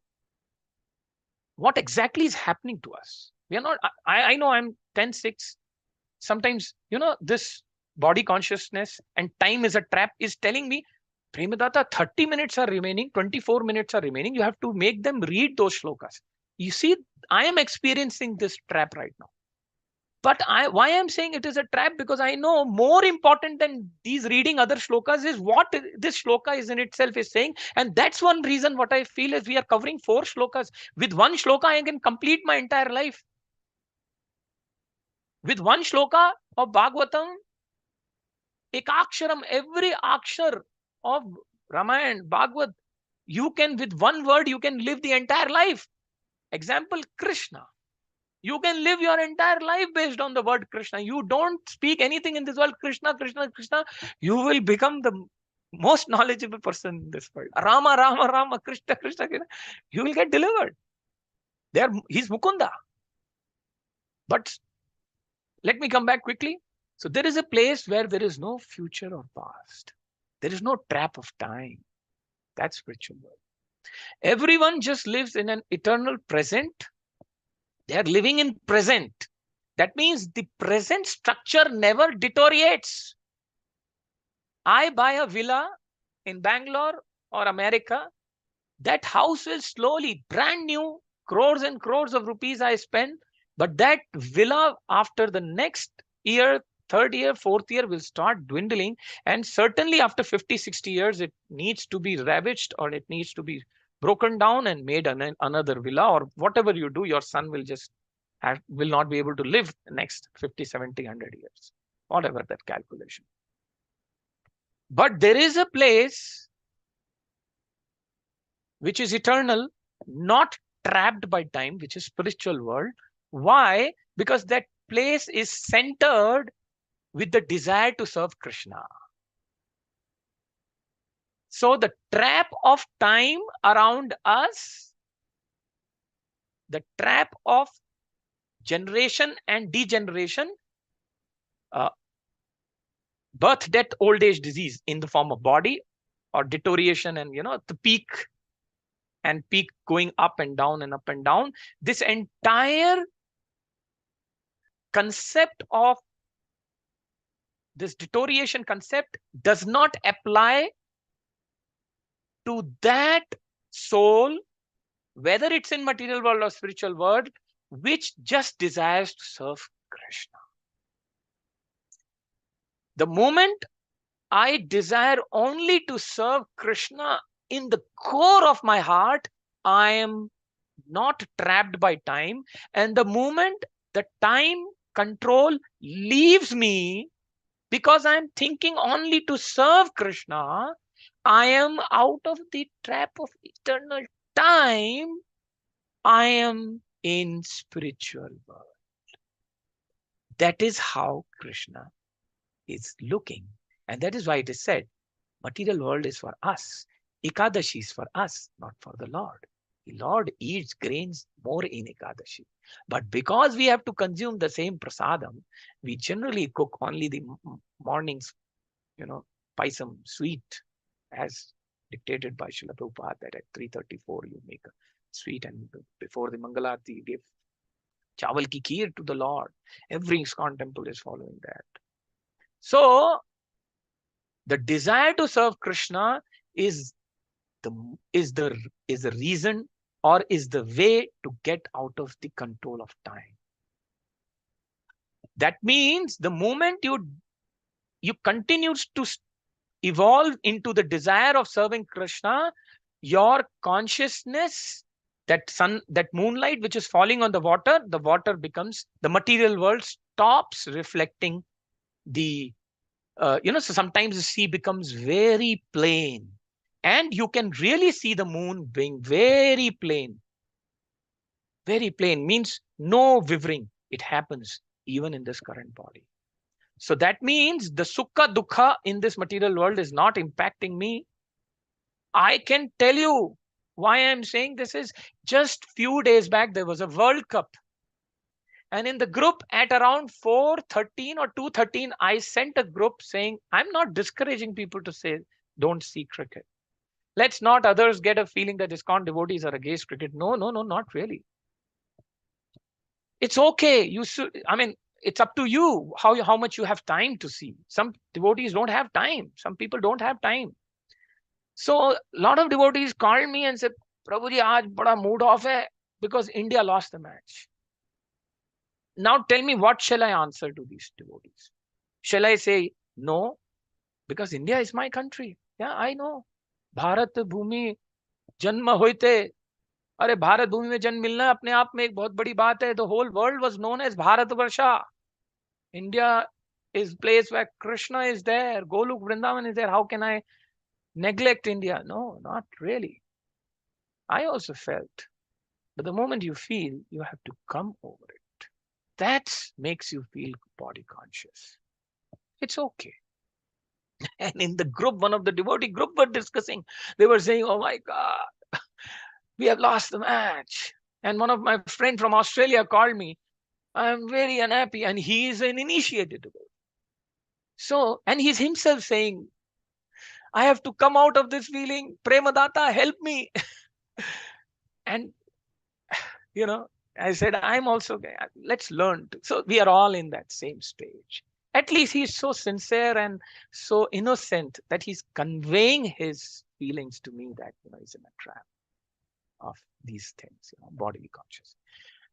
Speaker 5: what exactly is happening to us. We are not, I know I'm 10-6. Sometimes, this body consciousness and time is a trap is telling me, Premadatta, 30 minutes are remaining, 24 minutes are remaining. You have to make them read those shlokas. You see, I am experiencing this trap right now. But why I'm saying it is a trap, because I know more important than these reading other shlokas is what this shloka is in itself is saying. And that's one reason what I feel is we are covering 4 shlokas. With one shloka, I can complete my entire life. With one shloka of Bhagavatam, ekaksharam, every akshar of Ramayana, Bhagavat, you can, with one word, you can live the entire life. Example, Krishna. You can live your entire life based on the word Krishna. You don't speak anything in this world, Krishna, Krishna, Krishna. You will become the most knowledgeable person in this world. Rama, Rama, Rama, Krishna, Krishna, Krishna. You will get delivered. He's Mukunda. But let me come back quickly. So there is a place where there is no future or past. There is no trap of time. That's spiritual world. Everyone just lives in an eternal present. They are living in present. That means the present structure never deteriorates. I buy a villa in Bangalore or America. That house will slowly, brand new, crores and crores of rupees I spend. But that villa after the next year, 3rd year, 4th year will start dwindling. And certainly after 50, 60 years, it needs to be ravaged or it needs to be broken down and made another villa, or whatever you do, your son will just will not be able to live the next 50, 70, 100 years, whatever that calculation. But there is a place which is eternal, not trapped by time, which is spiritual world. Why? Because that place is centered with the desire to serve Krishna. So the trap of time around us, the trap of generation and degeneration, birth, death, old age, disease in the form of body or deterioration and, the peak going up and down and up and down. This entire concept of this deterioration concept does not apply to that soul, whether it's in material world or spiritual world, which just desires to serve Krishna. The moment I desire only to serve Krishna in the core of my heart, I am not trapped by time. And the moment the time control leaves me, because I'm thinking only to serve Krishna, I am out of the trap of eternal time. I am in spiritual world. That is how Krishna is looking. And that is why it is said, material world is for us. Ekadashi is for us, not for the Lord. The Lord eats grains more in Ekadashi. But because we have to consume the same prasadam, we generally cook only the morning's, paisam sweet, as dictated by Srila Prabhupada, that at 3:34 you make a sweet, and before the Mangalarti you give chawal ki kheer to the Lord. Every ISKCON temple is following that. So the desire to serve Krishna is the reason, or is the way to get out of the control of time. That means the moment you continue to evolve into the desire of serving Krishna, your consciousness, that moonlight which is falling on the water becomes, the material world stops reflecting the, so sometimes the sea becomes very plain. And you can really see the moon being very plain. Very plain means no wavering. It happens even in this current body. So that means the sukha dukha in this material world is not impacting me. I can tell you why I'm saying this is just few days back, there was a World Cup. And in the group at around 4:13 or 2:13, I sent a group saying, I'm not discouraging people to say, don't see cricket. Let's not others get a feeling that ISKCON devotees are against cricket. No, not really. It's okay. You should, I mean, it's up to you how much you have time to see. Some devotees don't have time. Some people don't have time. So a lot of devotees called me and said, Prabhuji, aaj bada mood off hai because India lost the match. Now tell me, what shall I answer to these devotees? Shall I say no? Because India is my country. Yeah, I know. Bharat Bhumi Janma hoite. अरे भारत भूमि में जन्म मिलना अपने आप में एक बहुत बड़ी बात है. The whole world was known as Bharatvarsha. India is place where Krishna is there. Goluk Vrindavan is there. How can I neglect India? No, not really. I also felt. But the moment you feel, you have to come over it. That makes you feel body conscious. It's okay. And in the group, one of the devotee group were discussing. They were saying, oh my God, we have lost the match. And one of my friend from Australia called me. I'm very unhappy. And he is an initiated devotee. So, and he's himself saying, I have to come out of this feeling. Premadata, help me. And, you know, I said, I'm also, let's learn. So we are all in that same stage. At least he's so sincere and so innocent that he's conveying his feelings to me that, you know, he's in a trap of these things, you know, bodily conscious.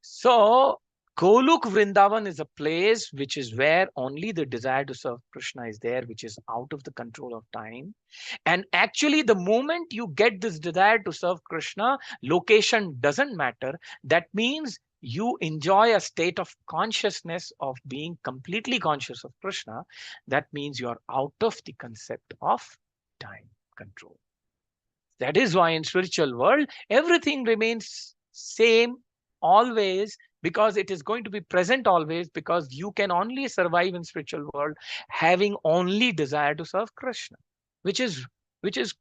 Speaker 5: So Goluk Vrindavan is a place which is where only the desire to serve Krishna is there, which is out of the control of time. And actually, the moment you get this desire to serve Krishna, location doesn't matter. That means you enjoy a state of consciousness of being completely conscious of Krishna. That means you're out of the concept of time control. That is why in spiritual world, everything remains same always, because it is going to be present always, because you can only survive in spiritual world having only desire to serve Krishna, which is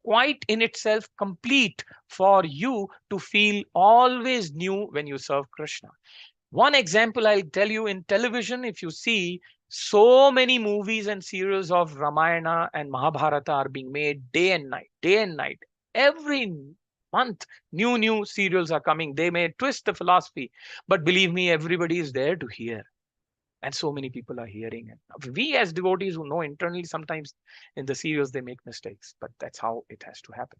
Speaker 5: quite in itself complete for you to feel always new when you serve Krishna. One example I'll tell you, in television, if you see, so many movies and serials of Ramayana and Mahabharata are being made day and night, day and night. Every month, new serials are coming. They may twist the philosophy, but believe me, everybody is there to hear. And so many people are hearing it. We as devotees who know internally, sometimes in the serials, they make mistakes, but that's how it has to happen.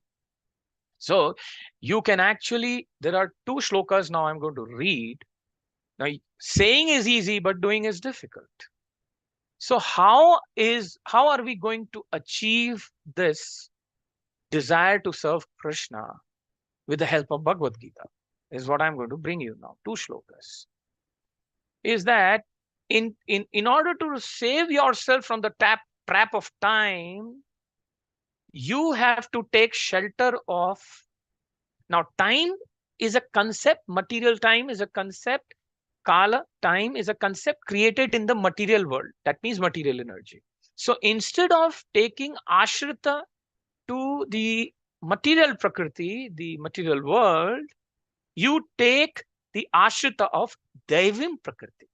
Speaker 5: So you can actually, there are 2 shlokas now I'm going to read. Now, saying is easy, but doing is difficult. So how are we going to achieve this desire to serve Krishna with the help of Bhagavad Gita? Is what I'm going to bring you now. 2 shlokas. Is that in order to save yourself from the trap of time, you have to take shelter of. Now, time is a concept. Material time is a concept. Kala, time, is a concept created in the material world. That means material energy. So instead of taking ashrita to the material prakriti, the material world, you take the ashrita of Daivim prakriti.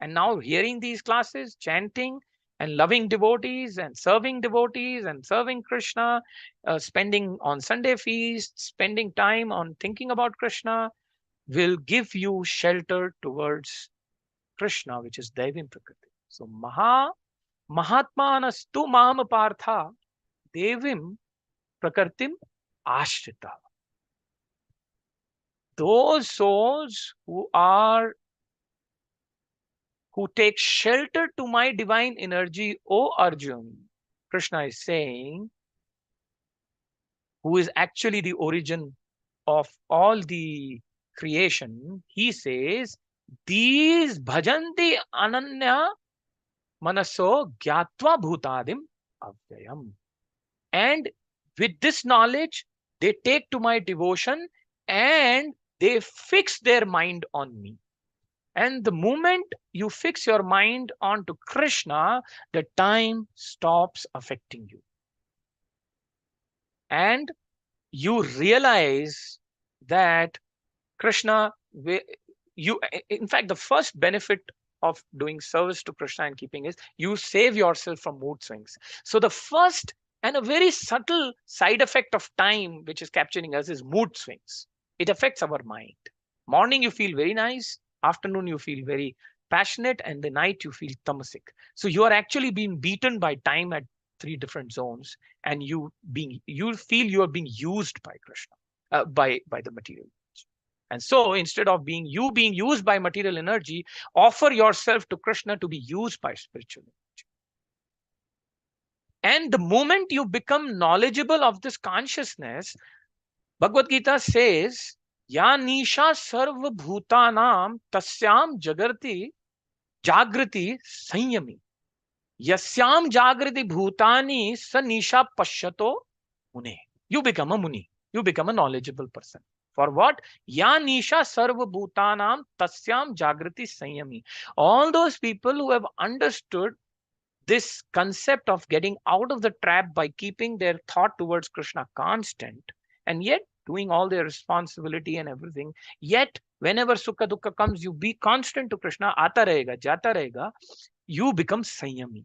Speaker 5: And now hearing these classes, chanting and loving devotees and serving Krishna, spending on Sunday feasts, spending time on thinking about Krishna, will give you shelter towards Krishna, which is Daivim prakriti. So Mahatmanastu Maham Partha Devim Prakritim Ashrita. Those souls who take shelter to my divine energy, O Arjun, Krishna is saying, who is actually the origin of all the creation, he says, these bhajanti ananya manaso gyatva bhutadim avyayam. And with this knowledge, they take to my devotion and they fix their mind on me. And the moment you fix your mind onto Krishna, the time stops affecting you. And you realize that Krishna, in fact, the first benefit of doing service to Krishna and keeping is you save yourself from mood swings. So the first and a very subtle side effect of time, which is capturing us, is mood swings. It affects our mind. Morning, you feel very nice. Afternoon, you feel very passionate. And the night, you feel tamasic. So you are actually being beaten by time at 3 different zones. And you feel you are being used by Krishna, by the material. And so instead of being used by material energy, offer yourself to Krishna to be used by spiritual energy. And the moment you become knowledgeable of this consciousness, Bhagavad Gita says, Ya nisha sarva bhutanam tasyam jagrati sanyami. Yasyam jagrati bhutani sa nisha pashyato mune. You become a muni. You become a knowledgeable person. For what? Ya nisha sarva bhutanam tasyam jagrati sanyami. All those people who have understood this concept of getting out of the trap by keeping their thought towards Krishna constant, and yet doing all their responsibility and everything, yet whenever sukha dukkha comes, you be constant to Krishna, aata rahega, jata rahega, you become sanyami.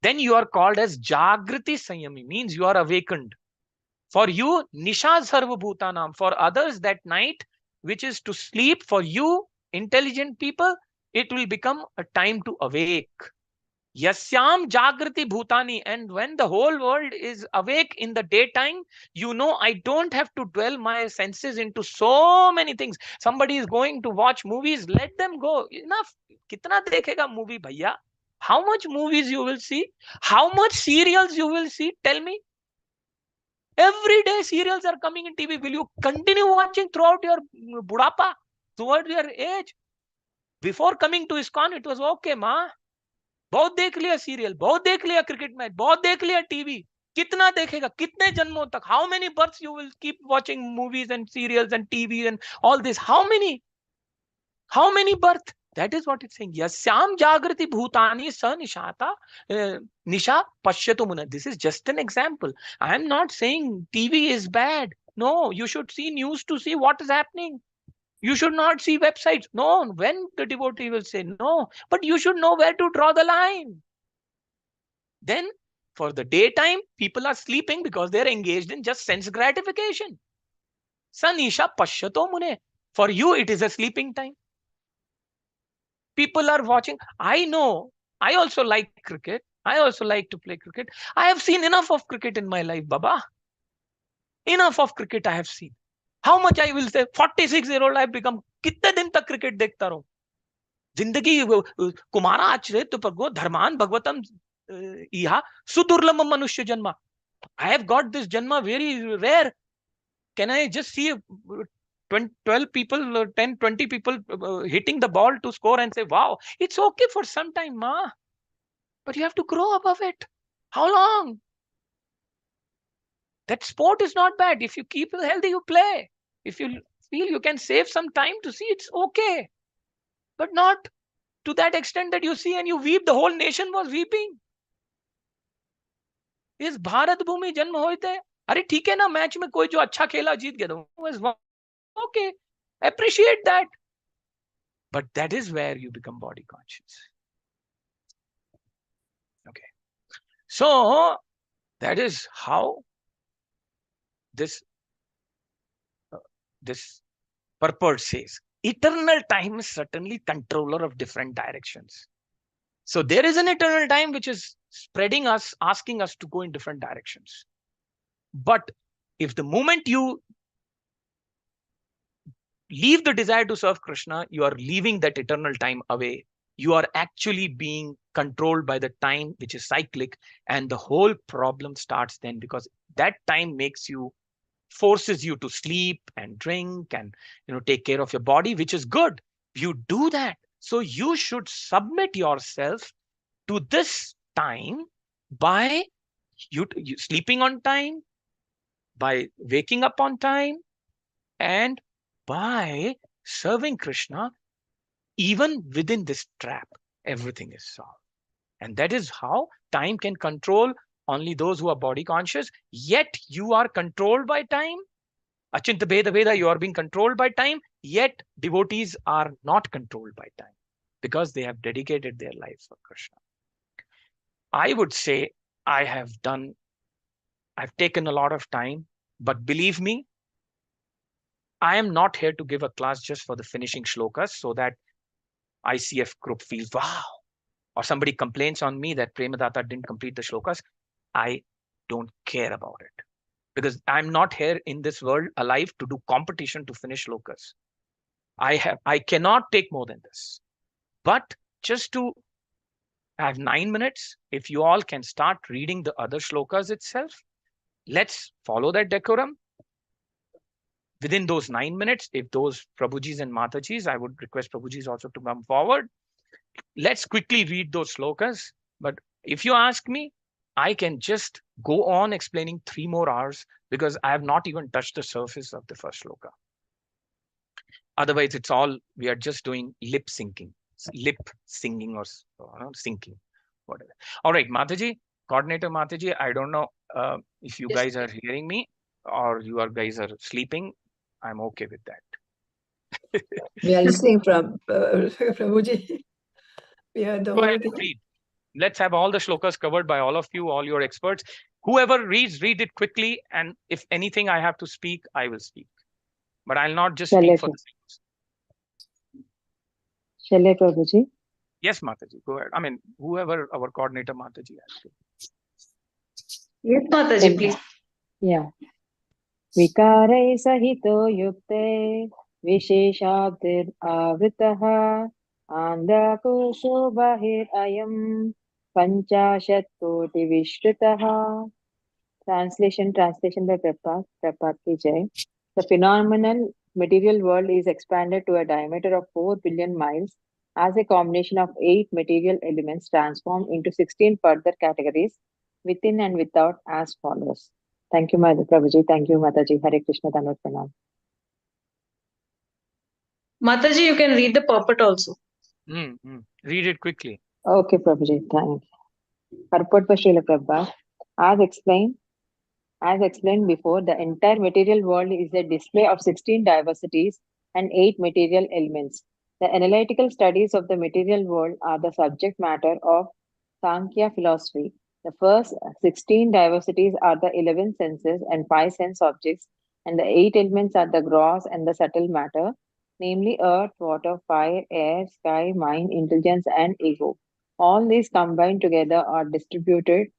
Speaker 5: Then you are called as jagrati sanyami, means you are awakened. For you, nisha sarva bhutanam. For others, that night, which is to sleep, for you, intelligent people, it will become a time to awake. Yasyam jagrati bhutani. And when the whole world is awake in the daytime, you know, I don't have to dwell my senses into so many things. Somebody is going to watch movies, let them go. Enough. Kitna dekhega movie, bhaiya? How much movies you will see? How much serials you will see? Tell me. Every day serials are coming in TV. Will you continue watching throughout your budapa, throughout your age? Before coming to ISKCON, it was okay, ma. बहुत देख लिया serial, बहुत देख लिया cricket match, बहुत देख लिया TV. कितना देखेगा? कितने जन्मों तक? How many births you will keep watching movies and serials and TV and all this? How many? How many births? That is what it's saying. Yasyam jagrati bhutani sa nishata nisha pashyato muna. This is just an example. I am not saying TV is bad. No, you should see news to see what is happening. You should not see websites. No, when the devotee will say no, but you should know where to draw the line. Then for the daytime, people are sleeping because they're engaged in just sense gratification. Sanisha pashyato mune. For you, it is a sleeping time. People are watching. I know. I also like cricket. I also like to play cricket. I have seen enough of cricket in my life, Baba. Enough of cricket I have seen. How much I will say? 46-year-old I've become. कितने दिन तक cricket देखता रहूं? जिंदगी कुमारा आचरे तो पगो धर्मान भगवतम इहा सुदुर्लभ मनुष्य जन्मा. I have got this janma very rare. Can I just see 12 people, 10, 20 people hitting the ball to score and say, wow, it's okay for some time, ma. But you have to grow above it. How long? That sport is not bad. If you keep healthy, you play. If you feel you can save some time to see, it's okay. But not to that extent that you see and you weep. The whole nation was weeping. इस भारत भूमि जन्म हुए थे. अरे ठीक है ना, match में कोई जो अच्छा खेला जीत गया, okay, appreciate that. But that is where you become body conscious. Okay. So that is how this purport says. Eternal time is certainly controller of different directions. So there is an eternal time which is spreading us, asking us to go in different directions. But if the moment you leave the desire to serve Krishna, you are leaving that eternal time away. You are actually being controlled by the time which is cyclic, and the whole problem starts then, because that time forces you to sleep and drink and take care of your body, which is good. You do that. So you should submit yourself to this time by you sleeping on time, by waking up on time, and by serving Krishna even within this trap, everything is solved. And that is how time can control only those who are body conscious, yet you are controlled by time. Achinta Bheda Veda, you are being controlled by time, yet devotees are not controlled by time because they have dedicated their lives for Krishna. I would say I've taken a lot of time, but believe me, I am not here to give a class just for the finishing shlokas so that ICF group feels, wow, or somebody complains on me that Premadatta didn't complete the shlokas. I don't care about it because I'm not here in this world alive to do competition to finish shlokas. I cannot take more than this. But just to have 9 minutes, if you all can start reading the other shlokas itself, let's follow that decorum. Within those 9 minutes, if those Prabhujis and Matajis, I would request Prabhujis also to come forward. Let's quickly read those slokas. But if you ask me, I can just go on explaining 3 more hours because I have not even touched the surface of the first shloka. Otherwise, we are just doing lip singing or syncing, whatever. All right, Mataji, coordinator Mataji, I don't know if you guys are hearing me or you guys are sleeping. I'm okay with that.
Speaker 4: We are listening from Prabhuji. We heard the
Speaker 5: Go
Speaker 4: whole
Speaker 5: ahead
Speaker 4: thing.
Speaker 5: and read. Let's have all the shlokas covered by all of you, all your experts. Whoever reads, read it quickly. And if anything I have to speak, I will speak. But I'll not just speak for the sake.
Speaker 6: Shall I, Prabhuji?
Speaker 5: Yes, Mataji, go ahead. I mean, whoever our coordinator Mataji has to.
Speaker 2: Yes, Mataji, please.
Speaker 6: Yeah. Vikarai sahito yukte visheshabdir avritaha andakosho bahir ayam panchashat koti vishritaha. Translation by Prabhupada ki jai. The phenomenal material world is expanded to a diameter of 4 billion miles as a combination of 8 material elements transformed into 16 further categories within and without as follows. Thank you, Prabhuji. Thank you, Mataji. Hare Krishna, Dhanvat Pranam.
Speaker 2: Mataji, you can read the purport also.
Speaker 5: Read it quickly.
Speaker 6: Okay, Prabhuji. Thanks. Purport by Srila Prabhupada. As explained before, the entire material world is a display of 16 diversities and 8 material elements. The analytical studies of the material world are the subject matter of Sankhya philosophy. The first 16 diversities are the 11 senses and 5 sense objects, and the 8 elements are the gross and the subtle matter, namely earth, water, fire, air, sky, mind, intelligence, and ego. All these combined together are distributed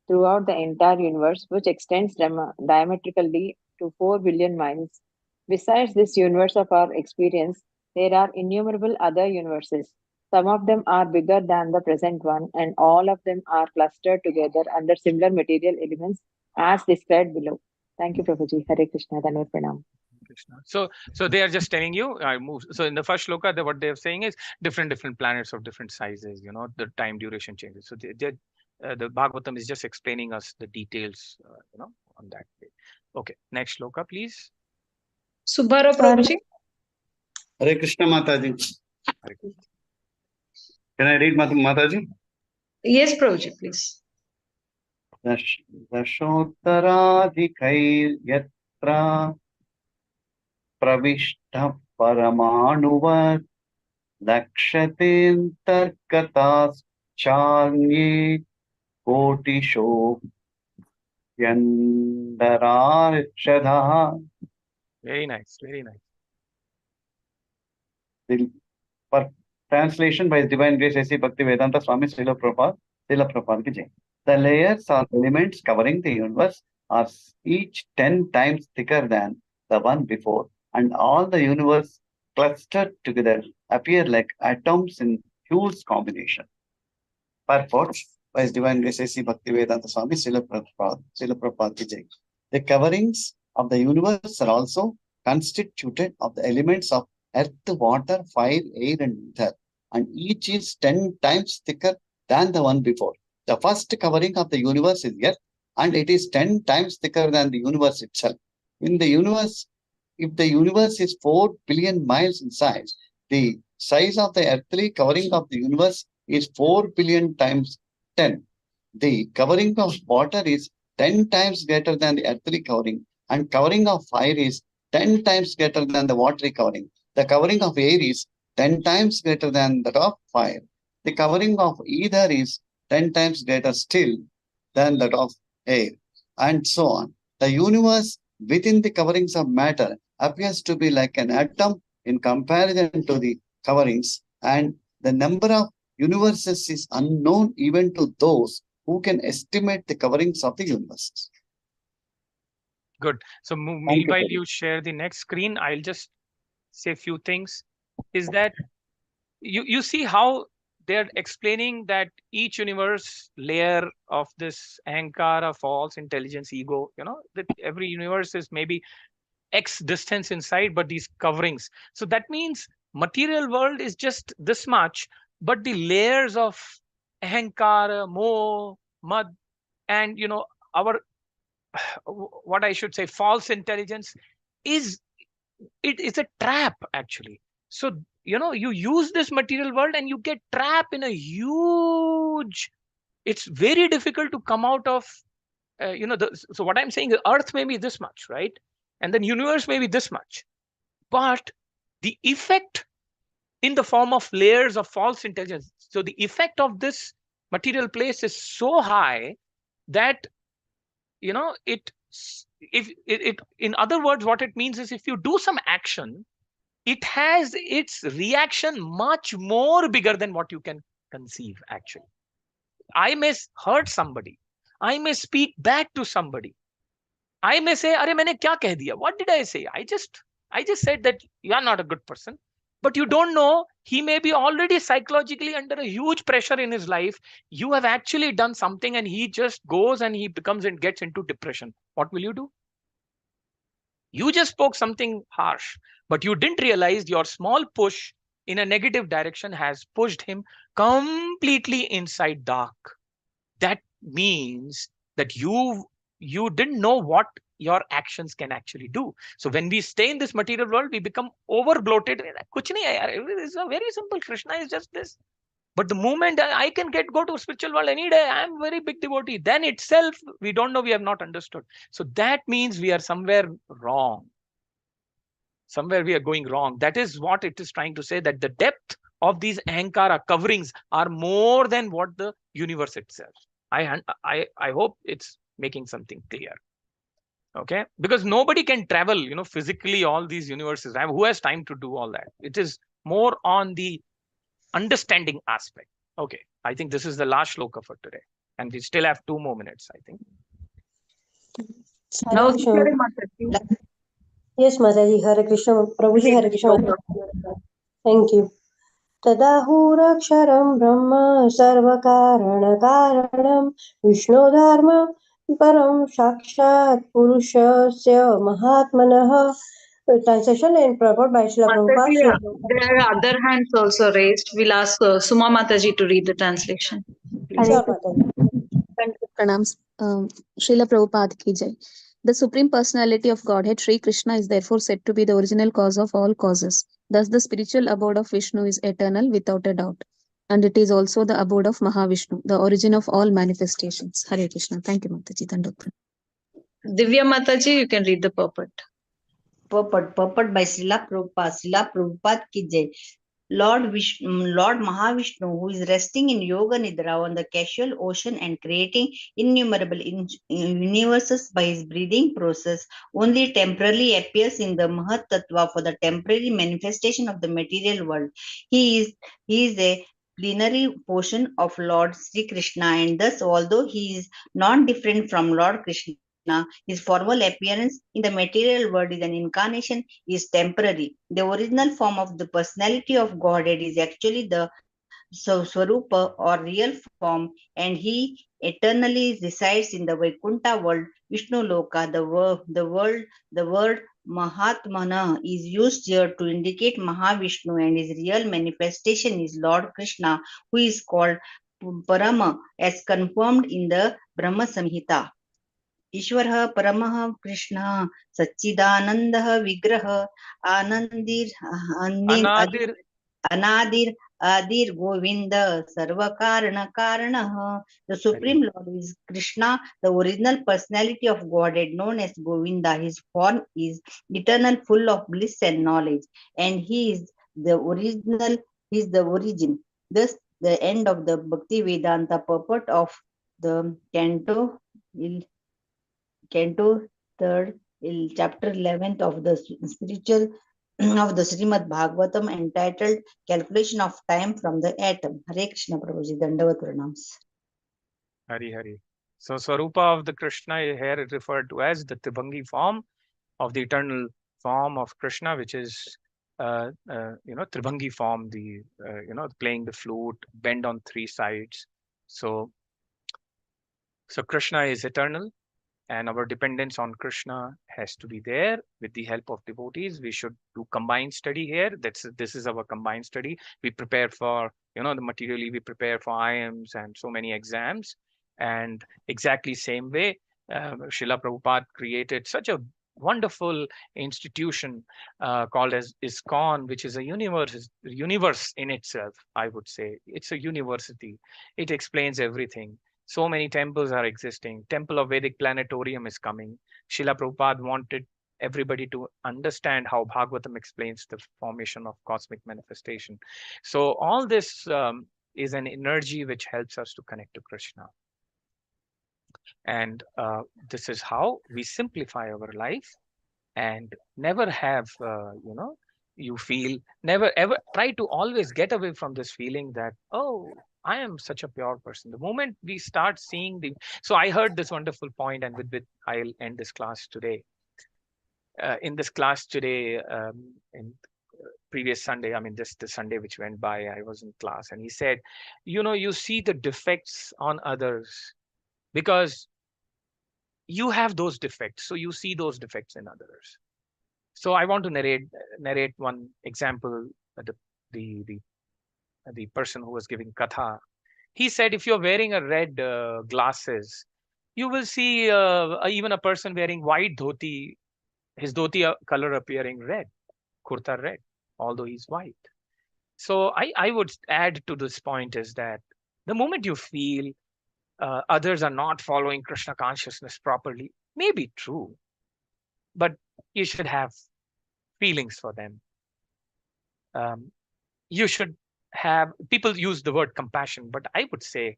Speaker 6: throughout the entire universe, which extends diametrically to 4 billion miles. Besides this universe of our experience, there are innumerable other universes. Some of them are bigger than the present one, and all of them are clustered together under similar material elements as described below. Thank you, Prabhuji. Hare Krishna, Dhanvat Pranam.
Speaker 5: Krishna. So they are just telling you, I move. So in the first shloka, what they're saying is different planets of different sizes, the time duration changes. So the Bhagavatam is just explaining us the details, on that way. Okay, next shloka, please.
Speaker 2: Subhara Prabhuji.
Speaker 7: Hare Krishna, Mataji. Can I read Mataji?
Speaker 2: Yes, Prabhuji, please.
Speaker 7: Dashottaradhikair yatra pravishta paramanuvat dakshatentarkatas charnye kotisho yandararshadha.
Speaker 5: Very nice, very nice.
Speaker 7: The translation by His Divine Grace A.C. Bhaktivedanta Swami Srila Prabhupada ki jai. The layers or elements covering the universe are each 10 times thicker than the one before, and all the universe clustered together appear like atoms in huge combination. Purport by His Divine Grace A.C. Bhaktivedanta Swami Srila Prabhupada ki jai. The coverings of the universe are also constituted of the elements of earth, water, fire, air, and ether, and each is 10 times thicker than the one before. The first covering of the universe is earth, and it is 10 times thicker than the universe itself. If the universe is 4 billion miles in size, the size of the earthly covering of the universe is 4 billion times 10. The covering of water is 10 times greater than the earthly covering, and covering of fire is 10 times greater than the watery covering. The covering of air is 10 times greater than that of fire. The covering of ether is 10 times greater still than that of air, and so on. The universe within the coverings of matter appears to be like an atom in comparison to the coverings, and the number of universes is unknown even to those who can estimate the coverings of the universe.
Speaker 5: Good. So meanwhile, you share the next screen. I'll just say a few things. Is that you see how they're explaining that each universe layer of this ahankara, false intelligence, ego, that every universe is maybe X distance inside, but these coverings. So that means material world is just this much, but the layers of ahankara, moh, mad, and our what I should say, false intelligence is a trap actually. So you use this material world and you get trapped in a huge. It's very difficult to come out of. So what I'm saying is, Earth may be this much, right? And then universe may be this much, but the effect in the form of layers of false intelligence. So the effect of this material place is so high that it in other words, what it means is, if you do some action, it has its reaction much more bigger than what you can conceive. Actually, I may hurt somebody, I may speak back to somebody, I may say, "Arey, maine kya keh diya? What did I say? I just said that you are not a good person." But you don't know, he may be already psychologically under a huge pressure in his life. You have actually done something and he just goes and he becomes and gets into depression. What will you do? You just spoke something harsh, but you didn't realize your small push in a negative direction has pushed him completely inside dark. That means that you didn't know what your actions can actually do. So when we stay in this material world, we become over bloated. Kuch nahi hai yaar. It's a very simple. Krishna is just this. But the moment I can go to a spiritual world any day, I'm very big devotee. Then itself, we don't know, we have not understood. So that means we are somewhere wrong. Somewhere we are going wrong. That is what it is trying to say, that the depth of these ahankara coverings are more than what the universe itself. I hope it's making something clear. Okay, because nobody can travel, physically all these universes. Who has time to do all that? It is more on the understanding aspect. Okay, I think this is the last shloka for today, and we still have 2 more minutes, I think.
Speaker 8: Hare Krishna. Yes, Mataji. Hare Krishna. Prabhuji, Hare Krishna. Thank you. तदाहूरक्षरं ब्रह्म सर्वकारणकारणं विष्णुधर्म परं साक्षात् पुरुषस्य महात्मनः. Translation and purport by Srila Prabhupada.
Speaker 9: There are other hands also raised. We'll ask Suma Mataji to read the translation.
Speaker 8: Sure, Mataji.
Speaker 1: Pranams. Srila Prabhupada ki jai. The Supreme Personality of Godhead, Sri Krishna, is therefore said to be the original cause of all causes. Thus, the spiritual abode of Vishnu is eternal without a doubt. And it is also the abode of Mahavishnu, the origin of all manifestations. Hare Krishna. Thank you, Mataji. Dandot.
Speaker 9: Divya Mataji, you can read the purport.
Speaker 10: Purport by Srila Prabhupada. Srila Prabhupada ki jai. Lord Mahavishnu, who is resting in Yoga Nidra on the casual ocean and creating innumerable universes by his breathing process, only temporarily appears in the Mahat Tattva for the temporary manifestation of the material world. He is a plenary portion of Lord Sri Krishna, and thus, although he is not different from Lord Krishna, his formal appearance in the material world is an incarnation, is temporary. The original form of the personality of Godhead is actually the Swarupa or real form, and he eternally resides in the Vaikuntha world, Vishnu Loka. The word Mahatmana is used here to indicate Mahavishnu, and his real manifestation is Lord Krishna, who is called Parama, as confirmed in the Brahma Samhita. ईश्वरः परमः कृष्णः सच्चिदानन्दः विग्रहः Anadir Adir Govinda Sarva Karana Karana. The Supreme Lord is Krishna, the original personality of Godhead, known as Govinda. His form is eternal, full of bliss and knowledge, and he is the original, he is the origin. Thus, the end of the Bhakti Vedanta purport of the Canto 3rd, chapter 11th of the spiritual of the Srimad Bhagavatam, entitled Calculation of Time from the Atom. Hare Krishna Prabhuji, Dandavat Pranams.
Speaker 5: Hari Hari. So Swarupa of the Krishna here is referred to as the Tribhangi form of the eternal form of Krishna, which is Tribhangi form, the playing the flute, bend on three sides. So Krishna is eternal, and our dependence on Krishna has to be there. With the help of devotees, we should do combined study here. This is our combined study. We prepare for, the materially, we prepare for IIMs and so many exams. And exactly same way, Srila Prabhupada created such a wonderful institution called as ISKCON, which is a universe in itself, I would say. It's a university. It explains everything. So many temples are existing. Temple of Vedic Planetarium is coming. Srila Prabhupada wanted everybody to understand how Bhagavatam explains the formation of cosmic manifestation. So all this is an energy which helps us to connect to Krishna. And this is how we simplify our life and never have, you feel, never ever try to always get away from this feeling that, oh, I am such a pure person. The moment we start seeing so I heard this wonderful point, and with I'll end this class today. In this class today, in previous Sunday, I mean, this Sunday which went by, I was in class, and he said, you see the defects on others because you have those defects. So you see those defects in others. So I want to narrate one example. The person who was giving katha, he said, if you're wearing a red glasses, you will see even a person wearing white dhoti, his dhoti color appearing red, kurta red, although he's white. So I would add to this point is that the moment you feel others are not following Krishna consciousness properly, may be true, but you should have feelings for them. You should have, people use the word compassion, but I would say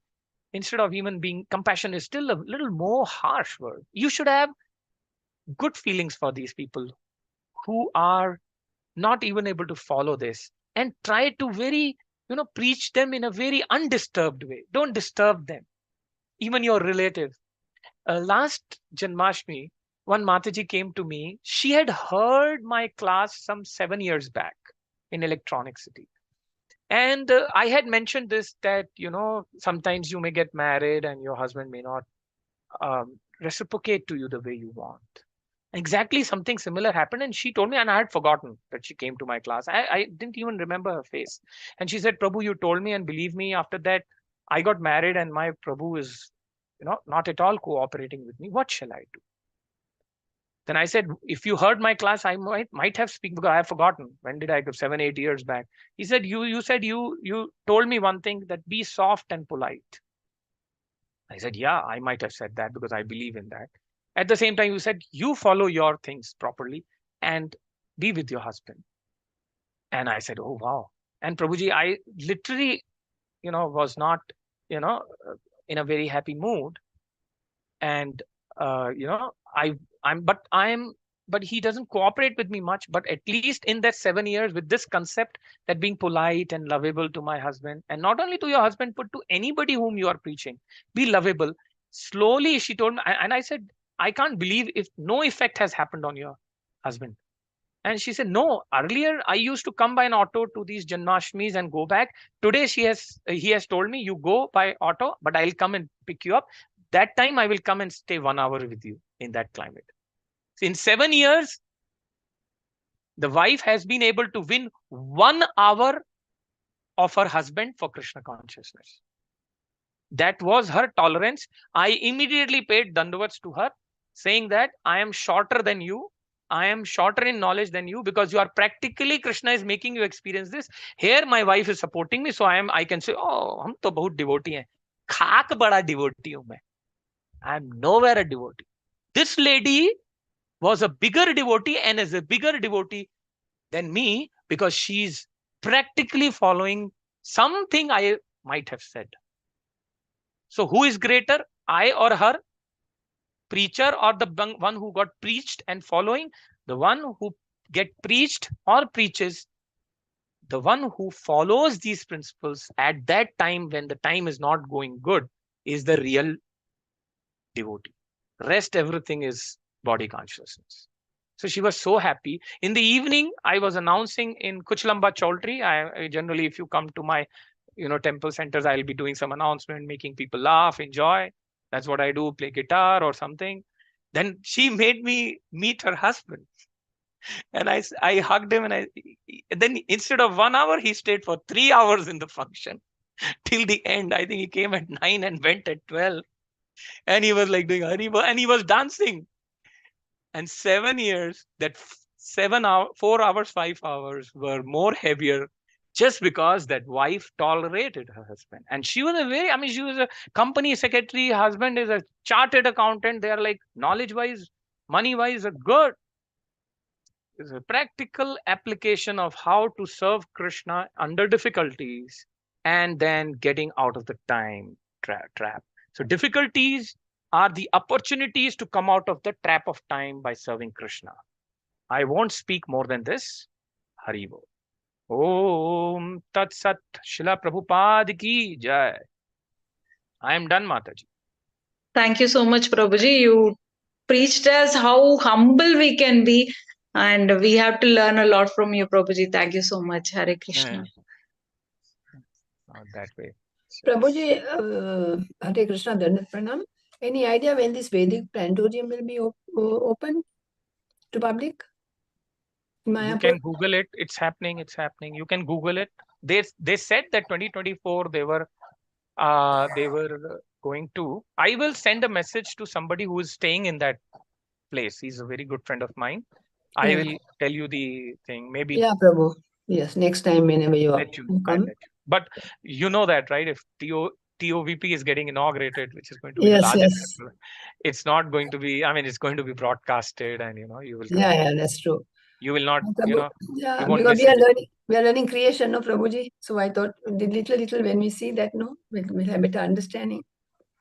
Speaker 5: instead of even being, compassion is still a little more harsh word. You should have good feelings for these people who are not even able to follow this, and try to very, preach them in a very undisturbed way. Don't disturb them, even your relative. Last Janmashtami, one Mataji came to me. She had heard my class some 7 years back in Electronic City. And I had mentioned this, that, sometimes you may get married and your husband may not reciprocate to you the way you want. Exactly something similar happened. And she told me, and I had forgotten that she came to my class. I didn't even remember her face. And she said, Prabhu, you told me, and believe me, after that, I got married and my Prabhu is, not at all cooperating with me. What shall I do? Then I said, if you heard my class, I might have speak, because I have forgotten. When did I go? 7, 8 years back. He said, you said you told me one thing, that be soft and polite. I said, yeah, I might have said that because I believe in that. At the same time, you said, you follow your things properly and be with your husband. And I said, oh, wow. And Prabhuji, I literally, was not, in a very happy mood. And, but he doesn't cooperate with me much. But at least in that 7 years, with this concept that being polite and lovable to my husband, and not only to your husband, but to anybody whom you are preaching, be lovable. Slowly, she told me, and I said, I can't believe if no effect has happened on your husband. And she said, no, earlier I used to come by an auto to these Janmashtamis and go back. Today he has told me, you go by auto, but I'll come and pick you up. That time I will come and stay 1 hour with you in that climate. So in 7 years, the wife has been able to win 1 hour of her husband for Krishna consciousness. That was her tolerance. I immediately paid dandavats to her, saying that I am shorter than you. I am shorter in knowledge than you because you are practically, Krishna is making you experience this. Here my wife is supporting me, so I can say, oh, hum to bahut devotee hain. Khak bada devotee hu main. I am nowhere a devotee. This lady was a bigger devotee and is a bigger devotee than me because she's practically following something I might have said. So who is greater, I or her? Preacher or the one who got preached and following? The one who get preached or preaches, the one who follows these principles at that time when the time is not going good is the real devotee. Rest everything is body consciousness. So she was so happy. In the evening, I was announcing in Kuchlamba Chaudhary. I generally, if you come to my temple centers, I'll be doing some announcement, making people laugh, enjoy. That's what I do, play guitar or something. Then she made me meet her husband. And I hugged him, and then instead of 1 hour, he stayed for 3 hours in the function till the end. I think he came at 9 and went at 12. And he was like doing Haribo, and he was dancing. And 7 years, that 4 hours, 5 hours were more heavier just because that wife tolerated her husband. And she was she was a company secretary. Husband is a chartered accountant. They are like knowledge-wise, money-wise, are good. It's a practical application of how to serve Krishna under difficulties and then getting out of the time trap. So difficulties are the opportunities to come out of the trap of time by serving Krishna. I won't speak more than this. Haribo. Om Tat Sat. Srila Prabhupada ki jai. I am done, Mataji.
Speaker 9: Thank you so much, Prabhuji. You preached us how humble we can be, and we have to learn a lot from you, Prabhuji. Thank you so much. Hare Krishna.
Speaker 5: Not that way.
Speaker 4: Prabhuji, Hare Krishna, Dandavat Pranam. Any idea when this Vedic planetarium will be open to public? In
Speaker 5: You
Speaker 4: Mayapur?
Speaker 5: can Google it. It's happening. It's happening. You can Google it. They said that 2024 they were going to. I will send a message to somebody who is staying in that place. He's a very good friend of mine. I
Speaker 4: Yeah.
Speaker 5: will tell you the thing. Maybe
Speaker 4: Yeah, Prabhu. Yes, next time whenever you
Speaker 5: I'll
Speaker 4: come.
Speaker 5: let you. But you know that, right? If TOVP is getting inaugurated, which is going to be the
Speaker 4: Yes,
Speaker 5: largest,
Speaker 4: yes.
Speaker 5: it's not going to be. It's going to be broadcasted, and you will.
Speaker 4: Yeah, yeah, that's true.
Speaker 5: You will not.
Speaker 4: Prabhu,
Speaker 5: You won't
Speaker 4: because
Speaker 5: miss it.
Speaker 4: we are learning creation, no, Prabhuji. So I thought little when we see that, no, we'll have better understanding.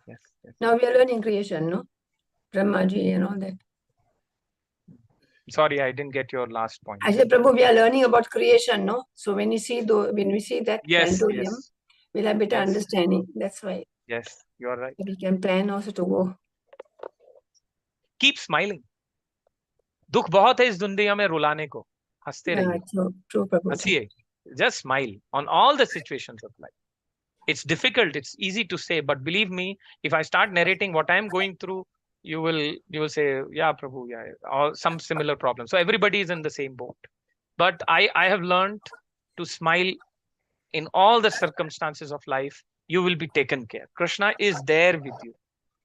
Speaker 5: Yes, yes.
Speaker 4: Now we are learning creation, no, Brahmaji and all that.
Speaker 5: Sorry, I didn't get your last point.
Speaker 4: I said, Prabhu, we are learning about creation, no. So when we see that
Speaker 5: Yes,
Speaker 4: planetarium,
Speaker 5: yes.
Speaker 4: we'll have better
Speaker 5: Yes.
Speaker 4: understanding. That's why.
Speaker 5: Yes, you are right.
Speaker 4: We can plan also to go.
Speaker 5: Keep smiling. दुख बहुत है इस दुनिया में रुलाने को. हंसते रहिए.
Speaker 4: True, Prabhu.
Speaker 5: हंसिए. Just smile on all the situations of life. It's difficult. It's easy to say, but believe me, if I start narrating what I'm going through, you will say, yeah, Prabhu, yeah, or some similar problem. So everybody is in the same boat. But I have learned to smile in all the circumstances of life. You will be taken care. Krishna is there with you.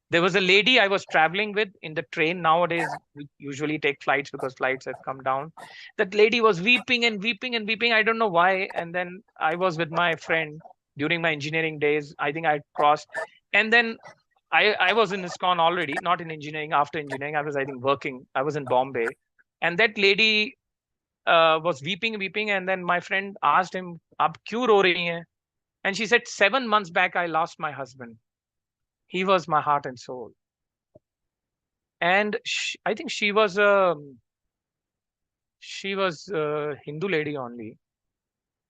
Speaker 5: There was a lady I was traveling with in the train. Nowadays, we usually take flights because flights have come down. That lady was weeping and weeping and weeping. I don't know why. And then I was with my friend during my engineering days. I think I crossed. And then I was in ISKCON already, not in engineering. After engineering, I was, I think, working. I was in Bombay. And that lady was weeping. And then my friend asked him, "Aap kyun ro rahi hain?" And she said, 7 months back, I lost my husband. He was my heart and soul. And I think she was a Hindu lady only.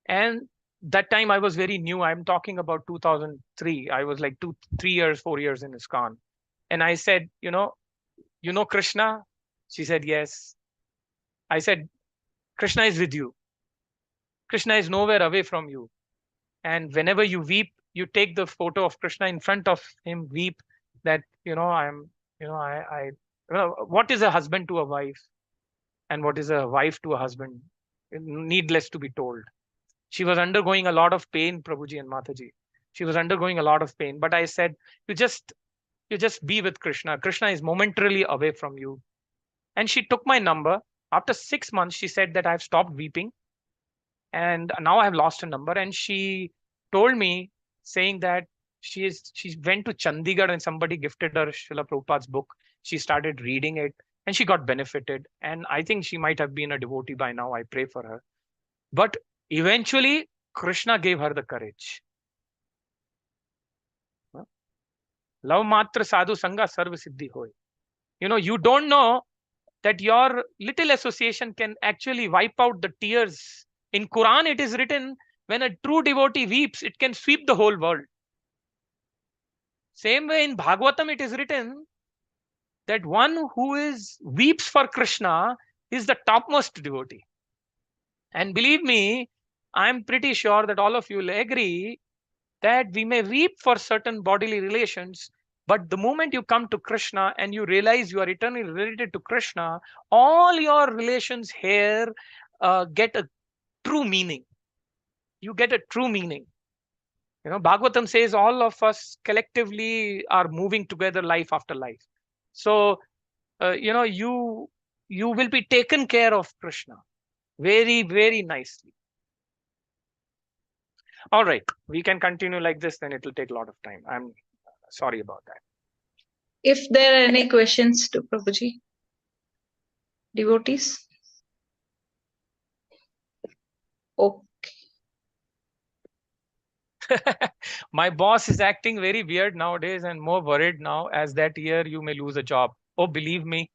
Speaker 5: And that time I was very new. I'm talking about 2003. I was like 4 years in ISKCON. And I said, you know Krishna? She said, yes. I said, Krishna is with you. Krishna is nowhere away from you. And whenever you weep, you take the photo of Krishna in front of him, weep that, what is a husband to a wife and what is a wife to a husband? Needless to be told. She was undergoing a lot of pain, Prabhuji and Mataji. She was undergoing a lot of pain. But I said, you just be with Krishna. Krishna is momentarily away from you. And she took my number After 6 months, she said that I've stopped weeping and now I've lost her number. And she told me saying that she went to Chandigarh and somebody gifted her Srila Prabhupada's book. She started reading it and she got benefited. And I think she might have been a devotee by now. I pray for her. But eventually, Krishna gave her the courage. Love matra sadhu sangha sarva siddhi hoy. You don't know that your little association can actually wipe out the tears. In Quran, it is written, when a true devotee weeps, it can sweep the whole world. Same way in Bhagavatam, it is written that one who weeps for Krishna is the topmost devotee. And believe me, I'm pretty sure that all of you will agree that we may weep for certain bodily relations, but the moment you come to Krishna and you realize you are eternally related to Krishna, all your relations here get a true meaning. You get a true meaning. Bhagavatam says all of us collectively are moving together life after life. So, you will be taken care of Krishna very, very nicely. All right, we can continue like this, then it will take a lot of time. I'm sorry about that.
Speaker 9: If there are any questions to Prabhuji, devotees? Okay.
Speaker 5: My boss is acting very weird nowadays and more worried now as that year you may lose a job. Oh, believe me,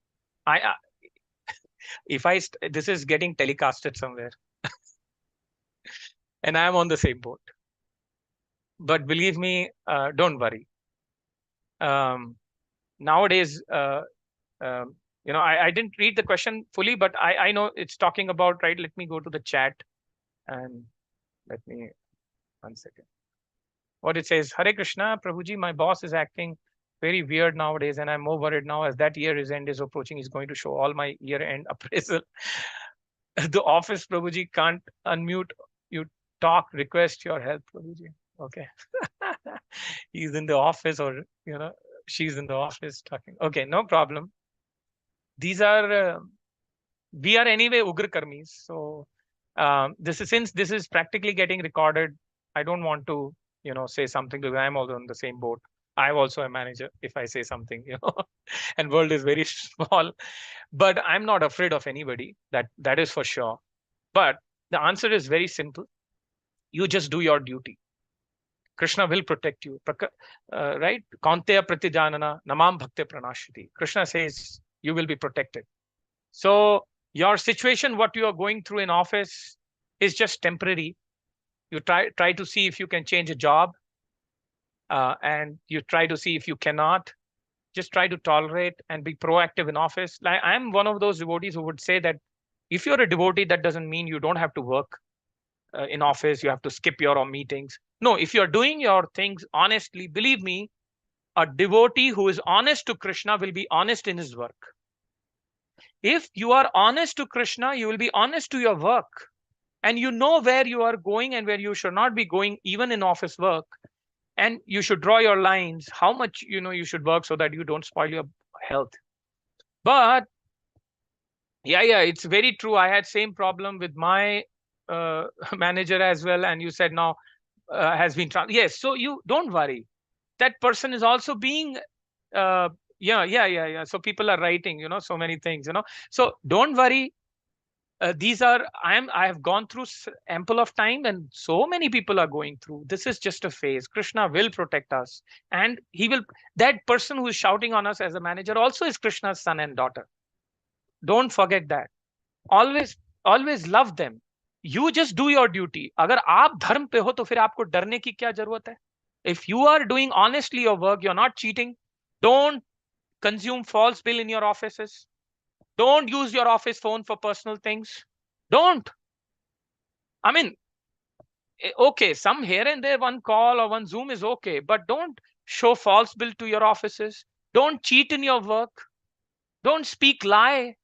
Speaker 5: this is getting telecasted somewhere and I am on the same boat. But believe me, don't worry. Nowadays, I didn't read the question fully, but I know it's talking about, right? Let me go to the chat and one second. What it says, Hare Krishna, Prabhuji, my boss is acting very weird nowadays and I'm more worried now as that year's end is approaching. He's going to show all my year-end appraisal. The office, Prabhuji, can't unmute. You talk, request your help, Prabhuji. Okay. He's in the office or, she's in the office talking. Okay, no problem. These are, we are anyway Ugra Karmis. So since this is practically getting recorded, I don't want to, say something because I'm also on the same boat. I'm also a manager if I say something, and world is very small, but I'm not afraid of anybody. That is for sure. But the answer is very simple. You just do your duty. Krishna will protect you, right? Kaunteya pratijanana namam bhakte pranashati. Krishna says you will be protected. So your situation, what you are going through in office is just temporary. You try to see if you can change a job and you try to see if you cannot. Just try to tolerate and be proactive in office. Like, I'm one of those devotees who would say that if you're a devotee, that doesn't mean you don't have to work in office. You have to skip your own meetings. No, if you're doing your things honestly, believe me, a devotee who is honest to Krishna will be honest in his work. If you are honest to Krishna, you will be honest to your work. And you know where you are going and where you should not be going, even in office work. And you should draw your lines, how much you should work so that you don't spoil your health. But yeah, it's very true. I had same problem with my manager as well. And you said now has been yes. So you don't worry. That person is also being yeah. So people are writing, so many things, So don't worry. I have gone through ample of time and so many people are going through. This is just a phase. Krishna will protect us and that person who is shouting on us as a manager also is Krishna's son and daughter. Don't forget that. Always love them. You just do your duty. अगर आप धर्म पे हो तो फिर आपको डरने की क्या जरूरत है? If you are doing honestly your work, you're not cheating. Don't consume false bill in your offices. Don't use your office phone for personal things. Don't. I mean, okay, some here and there, one call or one Zoom is okay, but don't show false bill to your offices. Don't cheat in your work. Don't speak lie.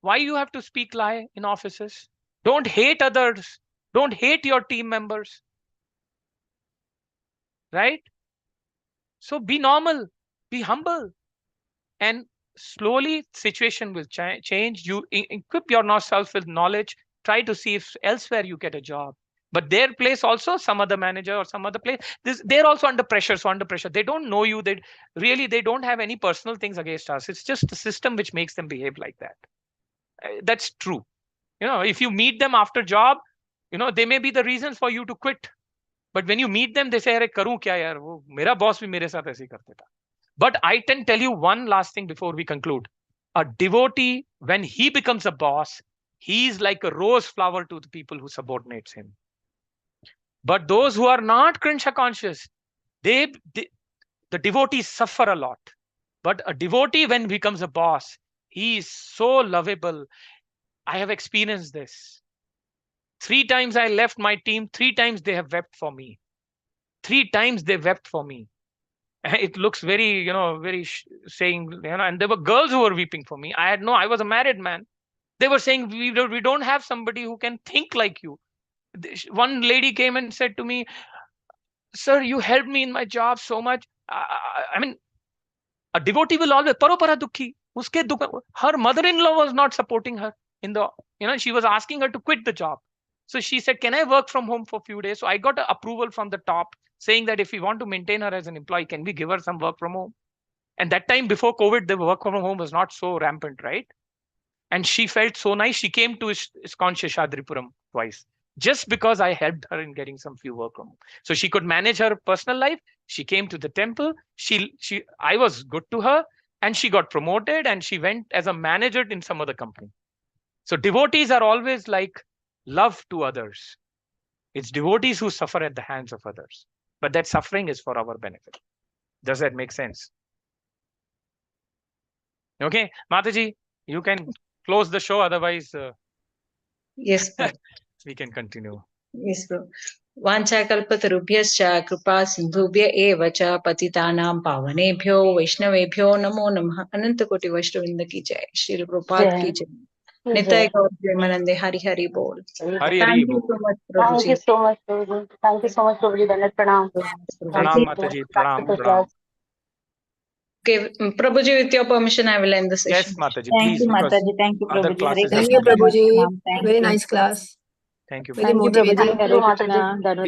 Speaker 5: Why you have to speak lie in offices? Don't hate others. Don't hate your team members. Right? So be normal, be humble, and slowly situation will change. You equip yourself with knowledge. Try to see if elsewhere you get a job. But their place also, some other manager or some other place, they're also under pressure. So under pressure, they don't know you. They don't have any personal things against us. It's just the system which makes them behave like that. That's true. If you meet them after job, they may be the reasons for you to quit. But when you meet them, they say, "Arey, karu kya yaar? Wo mera boss bhi mere sath aise hi karte tha." But I can tell you one last thing before we conclude. A devotee, when he becomes a boss, he is like a rose flower to the people who subordinates him. But those who are not Krishna conscious, the devotees suffer a lot. But a devotee, when becomes a boss, he is so lovable. I have experienced this. 3 times I left my team. 3 times they have wept for me. 3 times they wept for me. It looks very, very saying, and there were girls who were weeping for me. I was a married man. They were saying, we don't have somebody who can think like you. One lady came and said to me, "Sir, you helped me in my job so much." I mean, a devotee will always, paropara dukhi. Her mother-in-law was not supporting her she was asking her to quit the job. So she said, "Can I work from home for a few days?" So I got approval from the top saying that if we want to maintain her as an employee, can we give her some work from home? And that time before COVID, the work from home was not so rampant, right? And she felt so nice. She came to ISKCON Sheshadripuram twice, just because I helped her in getting some few work from home. So she could manage her personal life. She came to the temple. I was good to her, and she got promoted, and she went as a manager in some other company. So devotees are always like love to others. It's devotees who suffer at the hands of others. But that suffering is for our benefit. Does that make sense? Okay, Mataji, you can close the show. Otherwise,
Speaker 9: Yes, sir.
Speaker 5: we can continue.
Speaker 9: Yes, bro. वाञ्छाकल्पतरुभ्यश्च कृपा सिन्धुभ्य एव च पतितानां पावनेभ्यो वैष्णवेभ्यो नमो नमः। अनंत कोटि वैष्णववृंद की जय। श्री प्रभुपाद की जय। निताय गौर प्रेमानंदे। हरि हरि बोल।
Speaker 5: हरि हरि
Speaker 9: Thank you
Speaker 5: बोल।
Speaker 9: so much, Prabhuji.
Speaker 8: Thank you so much, Prabhuji. Thank you so much, Prabhuji. Dandat pranam.
Speaker 5: Pranam Mataji, pranam.
Speaker 9: Okay, Prabhuji, with your permission, I will end the session.
Speaker 5: Yes, Mataji,
Speaker 10: Thank
Speaker 5: please,
Speaker 10: you,
Speaker 5: because
Speaker 10: Mataji. Thank you,
Speaker 5: other
Speaker 10: Prabhuji. Hare
Speaker 5: classes have
Speaker 4: Thank
Speaker 10: Krishna.
Speaker 4: you,
Speaker 5: to begin.
Speaker 4: Prabhuji.
Speaker 10: Thank
Speaker 4: Very
Speaker 10: you.
Speaker 4: nice class.
Speaker 5: Thank you.
Speaker 4: Very
Speaker 6: Thank you,
Speaker 4: motivating.
Speaker 6: Prabhuji. Hare Krishna.